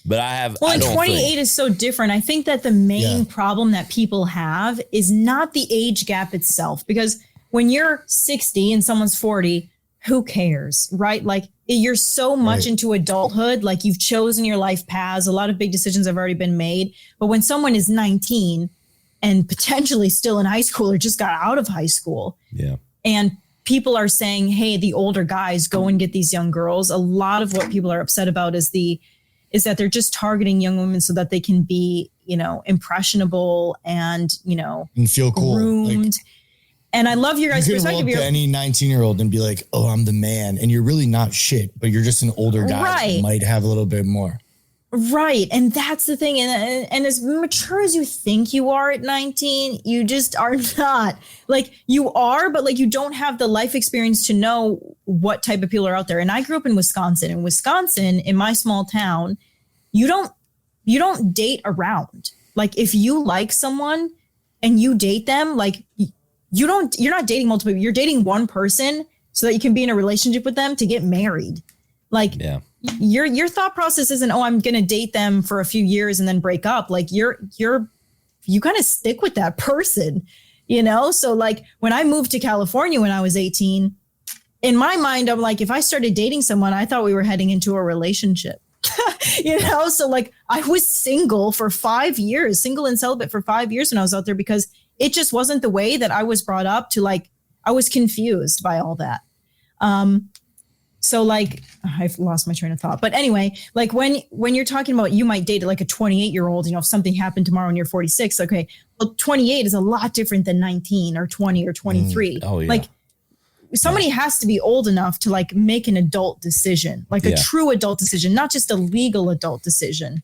Speaker 1: but I have.
Speaker 2: Well, and 28 is so different. I think that the main problem that people have is not the age gap itself, because when you're 60 and someone's 40, who cares, right? Like, you're so much into adulthood, like you've chosen your life paths. A lot of big decisions have already been made. But when someone is 19 and potentially still in high school or just got out of high school, and people are saying, hey, the older guys go and get these young girls, a lot of what people are upset about is that they're just targeting young women so that they can be, impressionable and
Speaker 3: feel cool,
Speaker 2: groomed. And I love your guys' perspective.
Speaker 3: You could walk to any 19-year-old and be like, oh, I'm the man. And you're really not shit, but you're just an older guy that might have a little bit more.
Speaker 2: Right. And that's the thing. And as mature as you think you are at 19, you just are not. Like, you are, but like, you don't have the life experience to know what type of people are out there. And I grew up in Wisconsin. In Wisconsin, in my small town, you don't date around. Like, if you like someone and you date them, like, you're not dating multiple people. You're dating one person so that you can be in a relationship with them to get married. Like, your thought process isn't, oh, I'm going to date them for a few years and then break up. Like, you kind of stick with that person, So like, when I moved to California when I was 18, in my mind, I'm like, if I started dating someone, I thought we were heading into a relationship, So like, I was single for 5 years, single and celibate for 5 years when I was out there, because it just wasn't the way that I was brought up to. Like, I was confused by all that. So like, I've lost my train of thought, but anyway, like when you're talking about, you might date like a 28-year-old, if something happened tomorrow and you're 46, okay, well, 28 is a lot different than 19 or 20 or 23. Like, somebody has to be old enough to like make an adult decision, like a true adult decision, not just a legal adult decision.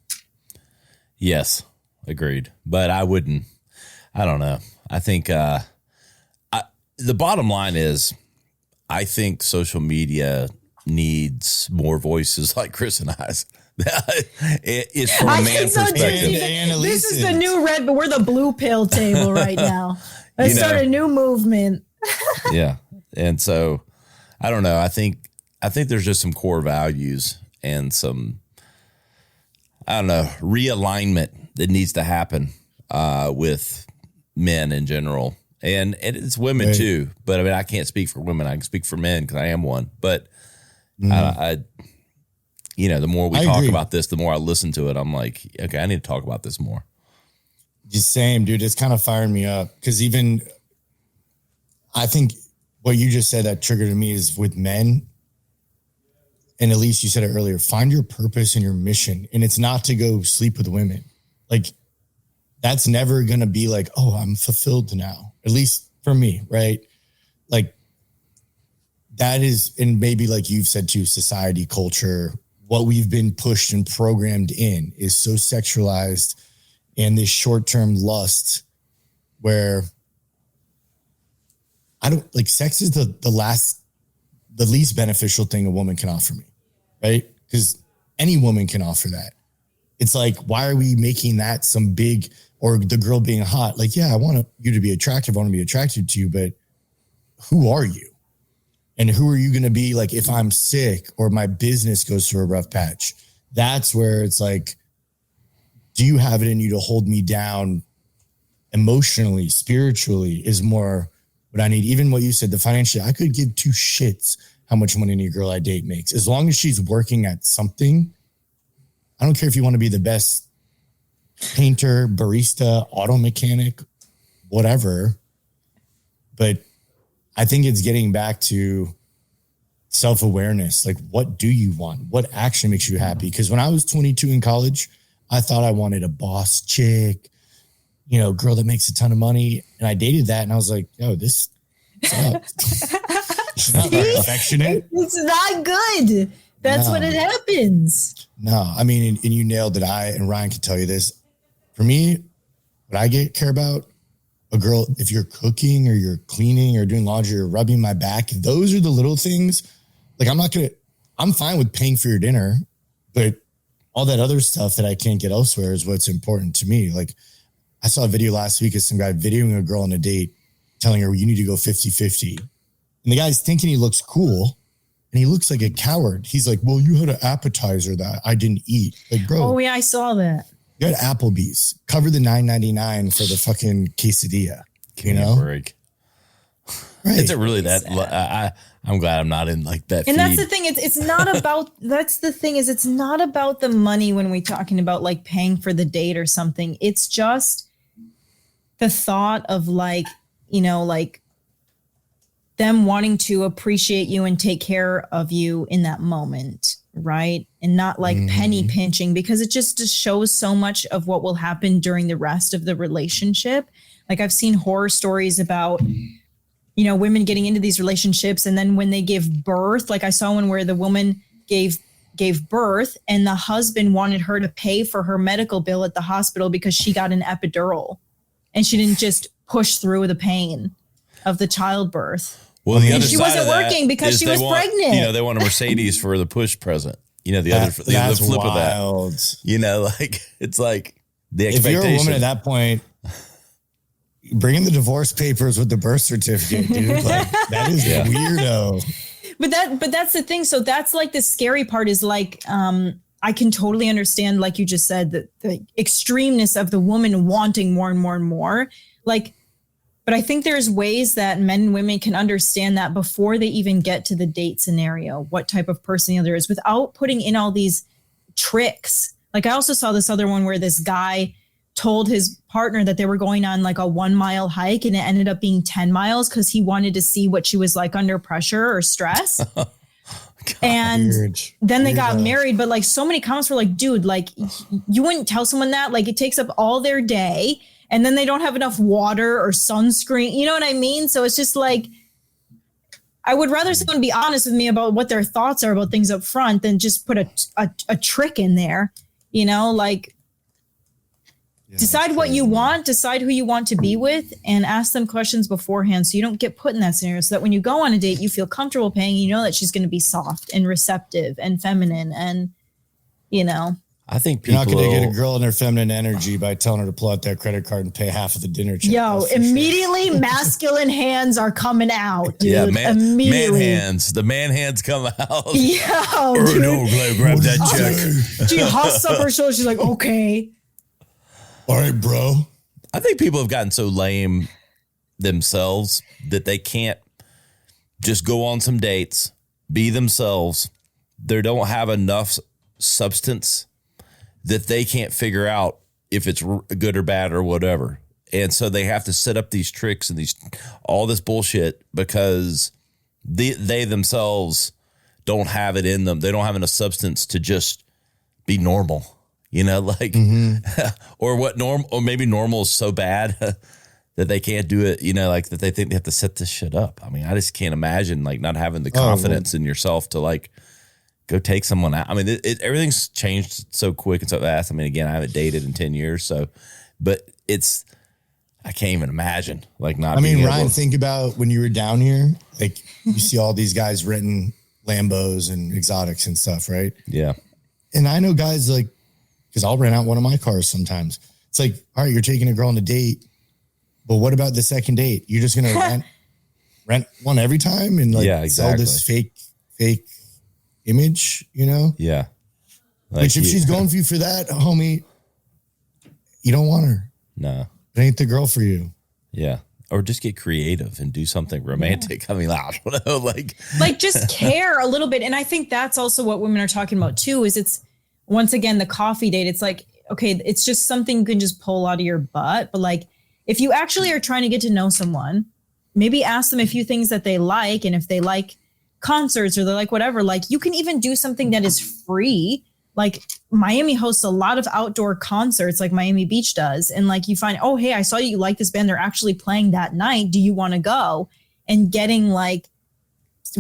Speaker 1: Yes, agreed. But I don't know. I think the bottom line is, I think social media needs more voices like Chris and I's. It's from a man perspective.
Speaker 2: This is the new red, but we're the blue pill table right now. Let's start a new movement.
Speaker 1: Yeah. And so I don't know. I think there's just some core values and some, realignment that needs to happen with men in general. And it's women too, but I mean, I can't speak for women. I can speak for men because I am one. But the more we talk about this, the more I listen to it. I'm like, okay, I need to talk about this more.
Speaker 3: Just same, dude. It's kind of firing me up because even I think what you just said that triggered me is with men. And Elise, you said it earlier. Find your purpose and your mission, and it's not to go sleep with women. Like, that's never going to be like, oh, I'm fulfilled now. At least for me, right? Like, that is, and maybe like you've said too, society, culture, what we've been pushed and programmed in is so sexualized, and this short-term lust where I don't like, sex is the least beneficial thing a woman can offer me, right? Because any woman can offer that. It's like, why are we making that some big, or the girl being hot. Like, yeah, I want you to be attractive. I want to be attracted to you, but who are you? And who are you going to be like if I'm sick or my business goes through a rough patch? That's where it's like, do you have it in you to hold me down emotionally, spiritually is more what I need. Even what you said, the financially, I could give two shits how much money any girl I date makes. As long as she's working at something, I don't care if you want to be the best painter, barista, auto mechanic, whatever. But I think it's getting back to self-awareness. Like, what do you want? What action makes you happy? Because when I was 22 in college, I thought I wanted a boss chick, you know, girl that makes a ton of money. And I dated that and I was like, yo, this sucks. She's not very affectionate.
Speaker 2: It's not good. That's what it happens.
Speaker 3: No, I mean, and you nailed it. And Ryan can tell you this. For me, what I care about, a girl, if you're cooking or you're cleaning or doing laundry or rubbing my back, those are the little things. Like, I'm fine with paying for your dinner, but all that other stuff that I can't get elsewhere is what's important to me. Like, I saw a video last week of some guy videoing a girl on a date, telling her, you need to go 50-50. And the guy's thinking he looks cool and he looks like a coward. He's like, well, you had an appetizer that I didn't eat. Like, bro.
Speaker 2: Oh yeah, I saw that.
Speaker 3: You had Applebee's. Cover the $9.99 for the fucking quesadilla. You know?
Speaker 1: Break. Right. Is it really that? I'm glad I'm not in like that.
Speaker 2: And
Speaker 1: feed.
Speaker 2: that's the thing. It's not about, that's the thing is it's not about the money when we're talking about like paying for the date or something. It's just the thought of like, you know, like them wanting to appreciate you and take care of you in that moment. Right. And not like penny pinching, because it just shows so much of what will happen during the rest of the relationship. Like, I've seen horror stories about, you know, women getting into these relationships. And then when they give birth, like I saw one where the woman gave birth and the husband wanted her to pay for her medical bill at the hospital because she got an epidural and she didn't just push through the pain of the childbirth.
Speaker 1: Well, the
Speaker 2: and
Speaker 1: other
Speaker 2: she
Speaker 1: side
Speaker 2: wasn't
Speaker 1: of that
Speaker 2: working because she was pregnant.
Speaker 1: You know, they want a Mercedes for the push present. You know, the flip
Speaker 3: wild.
Speaker 1: of that. You know, like, it's like the expectation.
Speaker 3: If you're a woman at that point, bring in the divorce papers with the birth certificate, dude. Like, that is weirdo.
Speaker 2: But that's the thing. So that's like the scary part is like, I can totally understand, like you just said, the extremeness of the woman wanting more and more and more. Like, but I think there's ways that men and women can understand that before they even get to the date scenario, what type of person the other is, without putting in all these tricks. Like, I also saw this other one where this guy told his partner that they were going on like a 1 mile hike and it ended up being 10 miles because he wanted to see what she was like under pressure or stress. God, and then they got married. But like, so many comments were like, dude, like, you wouldn't tell someone that. Like, it takes up all their day and then they don't have enough water or sunscreen. You know what I mean? So it's just like, I would rather someone be honest with me about what their thoughts are about things up front than just put a trick in there, you know, like, decide what you want, decide who you want to be with, and ask them questions beforehand so you don't get put in that scenario, so that when you go on a date, you feel comfortable paying, you know that she's going to be soft and receptive and feminine and, you know.
Speaker 1: I think
Speaker 3: you're not going to get a girl in her feminine energy by telling her to pull out that credit card and pay half of the dinner check.
Speaker 2: Yo, immediately masculine hands are coming out, dude.
Speaker 1: Yeah, man hands. The man hands come out.
Speaker 2: Yo,
Speaker 1: dude. No, grab that check.
Speaker 2: She huffs up her shoulder. She's like, okay.
Speaker 3: All right, bro.
Speaker 1: I think people have gotten so lame themselves that they can't just go on some dates, be themselves. They don't have enough substance that they can't figure out if it's good or bad or whatever. And so they have to set up these tricks and all this bullshit because they themselves don't have it in them. They don't have enough substance to just be normal. You know, like, or maybe normal is so bad that they can't do it, you know, like that they think they have to set this shit up. I mean, I just can't imagine like not having the confidence in yourself to like go take someone out. I mean, everything's changed so quick and so fast. I mean, again, I haven't dated in 10 years. So, but I can't even imagine like not.
Speaker 3: I mean, Ryan, think about when you were down here, like you see all these guys renting Lambos and exotics and stuff, right?
Speaker 1: Yeah.
Speaker 3: And I know guys like, because I'll rent out one of my cars sometimes. It's like, all right, you're taking a girl on a date, but what about the second date? You're just going to rent one every time and like sell this fake image, you know?
Speaker 1: Yeah.
Speaker 3: Like which if she's going for you for that, homie, you don't want her.
Speaker 1: No.
Speaker 3: It ain't the girl for you.
Speaker 1: Yeah. Or just get creative and do something romantic. Yeah. I mean, I don't know,
Speaker 2: like just care a little bit. And I think that's also what women are talking about too, is it's once again, the coffee date. It's like, okay, it's just something you can just pull out of your butt. But like, if you actually are trying to get to know someone, maybe ask them a few things that they like. And if they like concerts or they like whatever, like you can even do something that is free. Like Miami hosts a lot of outdoor concerts like Miami Beach does. And like you find, oh, hey, I saw you like this band. They're actually playing that night. Do you want to go? And getting like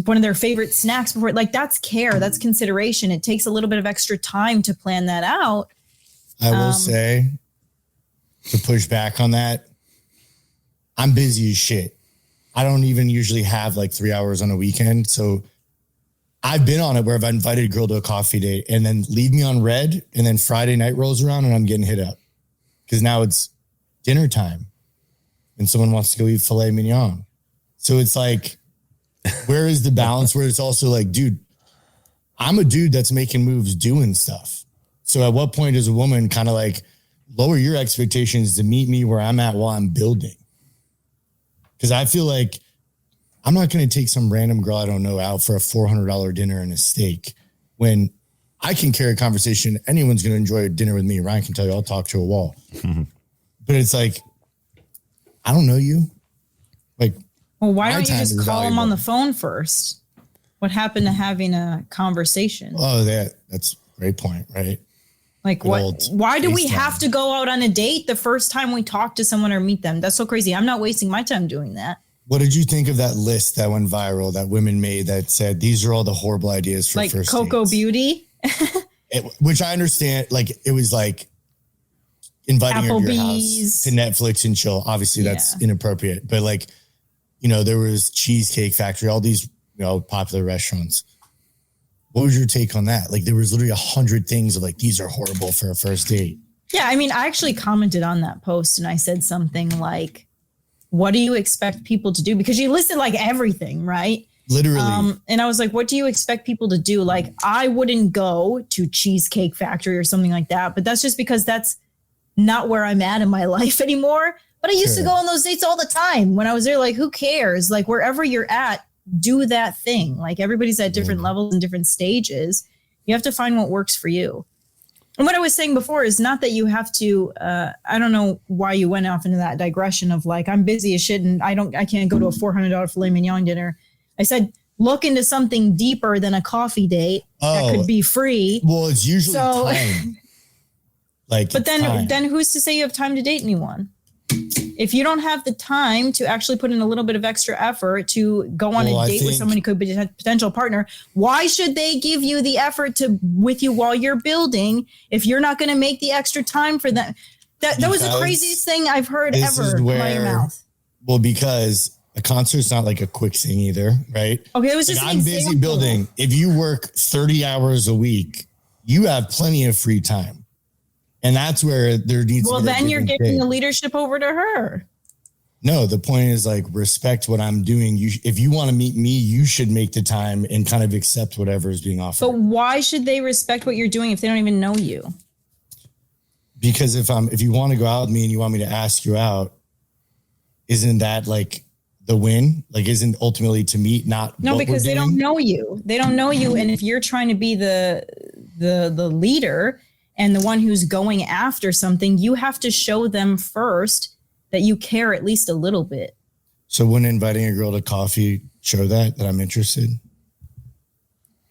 Speaker 2: one of their favorite snacks before, like that's care. That's consideration. It takes a little bit of extra time to plan that out.
Speaker 3: I will say, to push back on that, I'm busy as shit. I don't even usually have like 3 hours on a weekend. So I've been on it where I've invited a girl to a coffee date and then leave me on red. And then Friday night rolls around and I'm getting hit up because now it's dinner time and someone wants to go eat filet mignon. So it's like, where is the balance where it's also like, dude, I'm a dude that's making moves, doing stuff. So at what point does a woman kind of like lower your expectations to meet me where I'm at while I'm building? Because I feel like I'm not going to take some random girl I don't know out for a $400 dinner and a steak when I can carry a conversation. Anyone's going to enjoy a dinner with me. Ryan can tell you I'll talk to a wall. But it's like, I don't know you. Like,
Speaker 2: well, why don't you just call him on the phone first? What happened to having a conversation?
Speaker 3: Oh, that's a great point, right?
Speaker 2: Like why do we have to go out on a date the first time we talk to someone or meet them? That's so crazy. I'm not wasting my time doing that.
Speaker 3: What did you think of that list that went viral that women made that said, these are all the horrible ideas for
Speaker 2: like
Speaker 3: first
Speaker 2: Cocoa
Speaker 3: dates?
Speaker 2: Beauty?
Speaker 3: Which I understand. Like it was like inviting her to your house to Netflix and chill. Obviously that's inappropriate, but like, you know, there was Cheesecake Factory, all these, you know, popular restaurants. What was your take on that? Like there was literally 100 things of like, these are horrible for a first date.
Speaker 2: Yeah. I mean, I actually commented on that post and I said something like, what do you expect people to do? Because you listed like everything, right?
Speaker 3: Literally.
Speaker 2: And I was like, what do you expect people to do? Like, I wouldn't go to Cheesecake Factory or something like that, but that's just because that's not where I'm at in my life anymore. But I used to go on those dates all the time when I was there. Like, who cares? Like wherever you're at, do that thing. Like everybody's at different levels and different stages. You have to find what works for you. And what I was saying before is not that you have to, I don't know why you went off into that digression of like, I'm busy as shit and I can't go to a $400 filet mignon dinner. I said, look into something deeper than a coffee date that could be free.
Speaker 3: Well, it's usually time. Like,
Speaker 2: but then who's to say you have time to date anyone? If you don't have the time to actually put in a little bit of extra effort to go on a date with someone who could be a potential partner, why should they give you the effort with you while you're building if you're not going to make the extra time for them? That was the craziest thing I've heard ever come out of your mouth.
Speaker 3: Well, because a concert's not like a quick thing either, right?
Speaker 2: Okay, it was just
Speaker 3: I'm busy building. If you work 30 hours a week, you have plenty of free time. And that's where there needs to be.
Speaker 2: Well, then you're giving the leadership over to her.
Speaker 3: No, the point is like respect what I'm doing. If you want to meet me, you should make the time and kind of accept whatever is being offered.
Speaker 2: But why should they respect what you're doing if they don't even know you?
Speaker 3: Because if you want to go out with me and you want me to ask you out, isn't that like the win? Like, isn't ultimately to meet not?
Speaker 2: No, because they don't know you. They don't know you, and if you're trying to be the leader and the one who's going after something, you have to show them first that you care at least a little bit.
Speaker 3: So wouldn't inviting a girl to coffee show that I'm interested?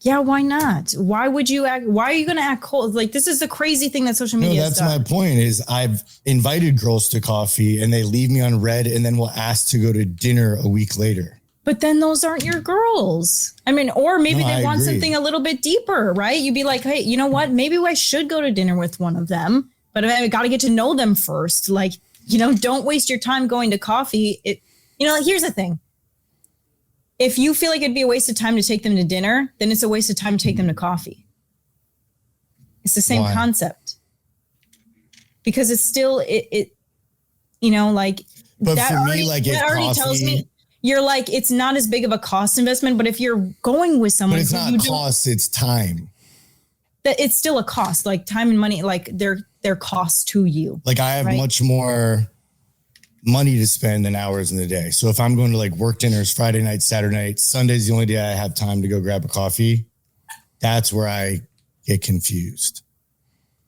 Speaker 2: Yeah, why not? Why would you act? Why are you going to act cold? Like, this is the crazy thing that social media
Speaker 3: has done. That's my point is I've invited girls to coffee and they leave me on red and then will ask to go to dinner a week later.
Speaker 2: But then those aren't your girls. I mean, or maybe they want something a little bit deeper, right? You'd be like, hey, you know what? Maybe I should go to dinner with one of them, but I got to get to know them first. Like, you know, don't waste your time going to coffee. Here's the thing. If you feel like it'd be a waste of time to take them to dinner, then it's a waste of time to take them to coffee. It's the same concept. because it's still, it you know, like
Speaker 3: but
Speaker 2: that
Speaker 3: for
Speaker 2: already,
Speaker 3: me, like
Speaker 2: that already tells me you're like, it's not as big of a cost investment, but if you're going with someone,
Speaker 3: but it's not cost, it's time.
Speaker 2: That it's still a cost, like time and money, like they're costs to you.
Speaker 3: Like I have much more money to spend than hours in the day. So if I'm going to like work dinners Friday night, Saturday night, Sunday's the only day I have time to go grab a coffee. That's where I get confused.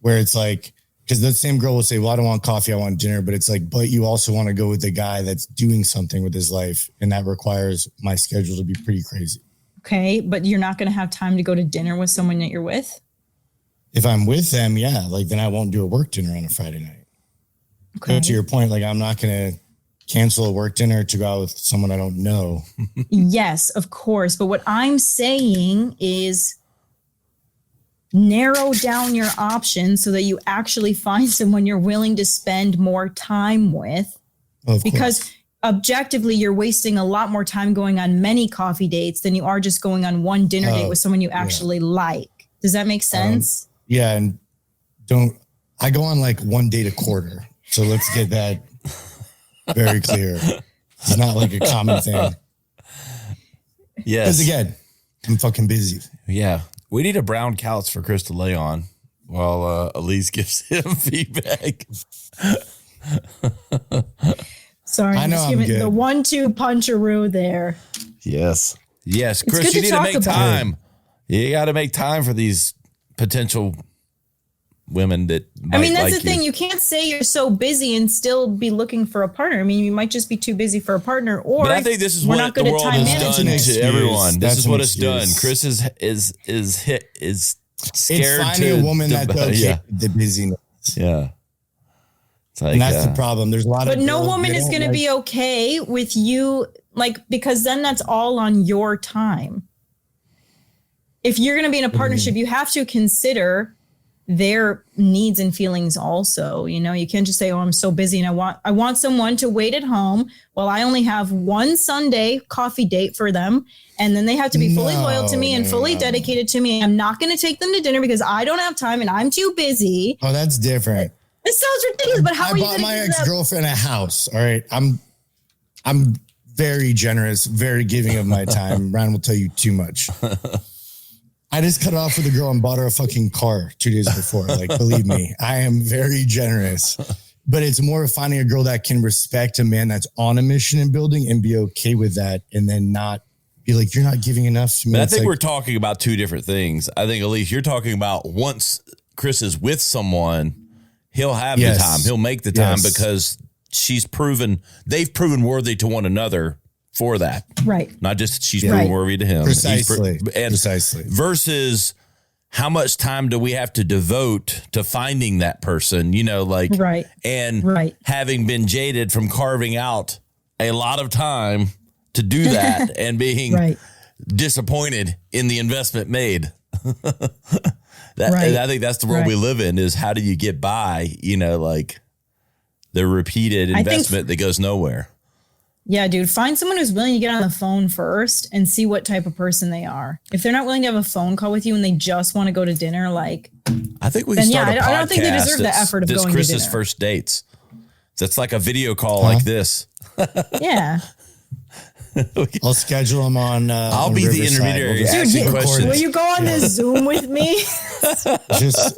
Speaker 3: Where it's like, because the same girl will say, well, I don't want coffee, I want dinner. But it's like, but you also want to go with the guy that's doing something with his life. And that requires my schedule to be pretty crazy.
Speaker 2: Okay. But you're not going to have time to go to dinner with someone that you're with?
Speaker 3: If I'm with them, yeah, like then I won't do a work dinner on a Friday night. Okay. But to your point, like I'm not going to cancel a work dinner to go out with someone I don't know.
Speaker 2: Yes, of course. But what I'm saying is narrow down your options so that you actually find someone you're willing to spend more time with. Because objectively, you're wasting a lot more time going on many coffee dates than you are just going on one dinner date with someone you actually like. Does that make sense?
Speaker 3: Yeah. And I go on like one date a quarter. So let's get that very clear. It's not like a common thing.
Speaker 1: Yes.
Speaker 3: Because again, I'm fucking busy.
Speaker 1: Yeah. We need a brown couch for Chris to lay on while Elise gives him feedback.
Speaker 2: Sorry, I'm just giving the 1-2 puncheroo there.
Speaker 1: Yes. Yes. Chris, you need to make time. You got to make time for these potential women that might
Speaker 2: that's
Speaker 1: like
Speaker 2: the thing. You can't say you're so busy and still be looking for a partner. I mean, you might just be too busy for a partner, or
Speaker 1: but I think this is what the world has done to everyone. This is what it's done. Chris is scared.
Speaker 3: It's finding a woman that's okay with the busyness.
Speaker 1: Yeah. Like,
Speaker 3: and that's the problem. There's a lot of
Speaker 2: but no woman is going to be okay with you, like, because then that's all on your time. If you're going to be in a partnership, you have to consider their needs and feelings also. You know, you can't just say, oh, I'm so busy and I want someone to wait at home while I only have one Sunday coffee date for them. And then they have to be fully loyal to me and fully dedicated to me. I'm not going to take them to dinner because I don't have time and I'm too busy.
Speaker 3: Oh, that's different.
Speaker 2: It sounds ridiculous, but how are you going to
Speaker 3: bought my ex-girlfriend a house. All right. I'm very generous, very giving of my time. Ryan will tell you too much. I just cut off with a girl and bought her a fucking car 2 days before. Like, believe me, I am very generous. But it's more of finding a girl that can respect a man that's on a mission and building and be okay with that, and then not be like, you're not giving enough to me.
Speaker 1: But I think we're talking about two different things. I think, Elise, you're talking about once Chris is with someone, he'll have the time. He'll make the time because they've proven worthy to one another for that. Right. Not just she's proven worthy to him.
Speaker 3: Precisely.
Speaker 1: Precisely. Versus how much time do we have to devote to finding that person, you know, like, and having been jaded from carving out a lot of time to do that and being disappointed in the investment made. I think that's the world we live in, is how do you get by, you know, like the repeated investment that goes nowhere.
Speaker 2: Yeah, dude, find someone who's willing to get on the phone first and see what type of person they are. If they're not willing to have a phone call with you and they just want to go to dinner, like,
Speaker 1: I think we can start a podcast.
Speaker 2: I don't think they deserve the effort of going
Speaker 1: Chris's
Speaker 2: to dinner.
Speaker 1: First dates. That's like a video call like this.
Speaker 2: Yeah.
Speaker 3: I'll schedule them on.
Speaker 1: I'll be the intermediary.
Speaker 2: Dude, will you go on this Zoom with me?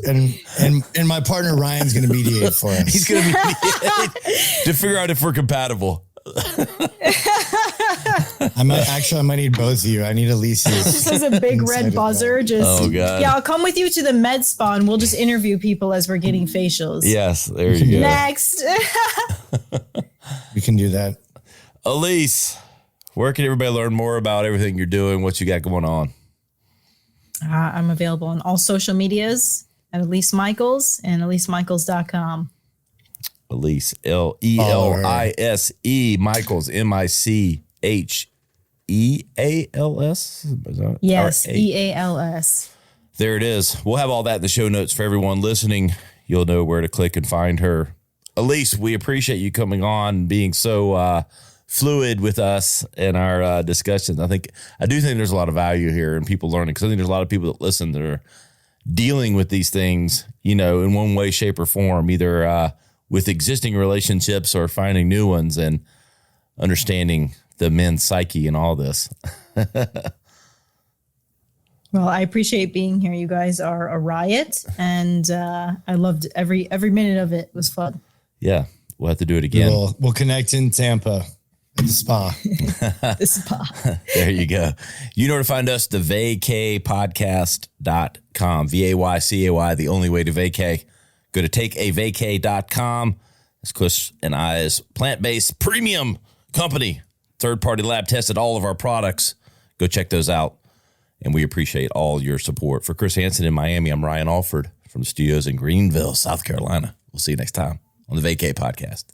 Speaker 3: and my partner Ryan's going to mediate for us.
Speaker 1: He's going to mediate to figure out if we're compatible.
Speaker 3: I might need both of you. I need Elise.
Speaker 2: This is a big red buzzer. God. Yeah, I'll come with you to the med spa and we'll just interview people as we're getting facials.
Speaker 1: Yes, there you go.
Speaker 2: Next.
Speaker 3: We can do that.
Speaker 1: Elise, where can everybody learn more about everything you're doing, what you got going on?
Speaker 2: I'm available on all social medias at Elise Micheals and EliseMicheals.com.
Speaker 1: Elise, L-E-L-I-S-E, Micheals, M-I-C-H-E-A-L-S?
Speaker 2: Yes, E-A-L-S.
Speaker 1: There it is. We'll have all that in the show notes for everyone listening. You'll know where to click and find her. Elise, we appreciate you coming on and being so fluid with us in our discussions. I do think there's a lot of value here and people learning, because I think there's a lot of people that listen that are dealing with these things, you know, in one way, shape, or form, either with existing relationships or finding new ones, and understanding the men's psyche and all this.
Speaker 2: Well, I appreciate being here. You guys are a riot, and I loved every minute of it. It was fun.
Speaker 1: Yeah, we'll have to do it again.
Speaker 3: We'll connect in Tampa at the spa.
Speaker 2: The spa.
Speaker 1: There you go. You know where to find us, the VaycayPodcast.com. VAYCAY, the only way to vacay. Go to takeavacay.com. That's Chris and I's plant-based premium company. Third-party lab tested all of our products. Go check those out. And we appreciate all your support. For Chris Hansen in Miami, I'm Ryan Alford from the studios in Greenville, South Carolina. We'll see you next time on the Vaycay Podcast.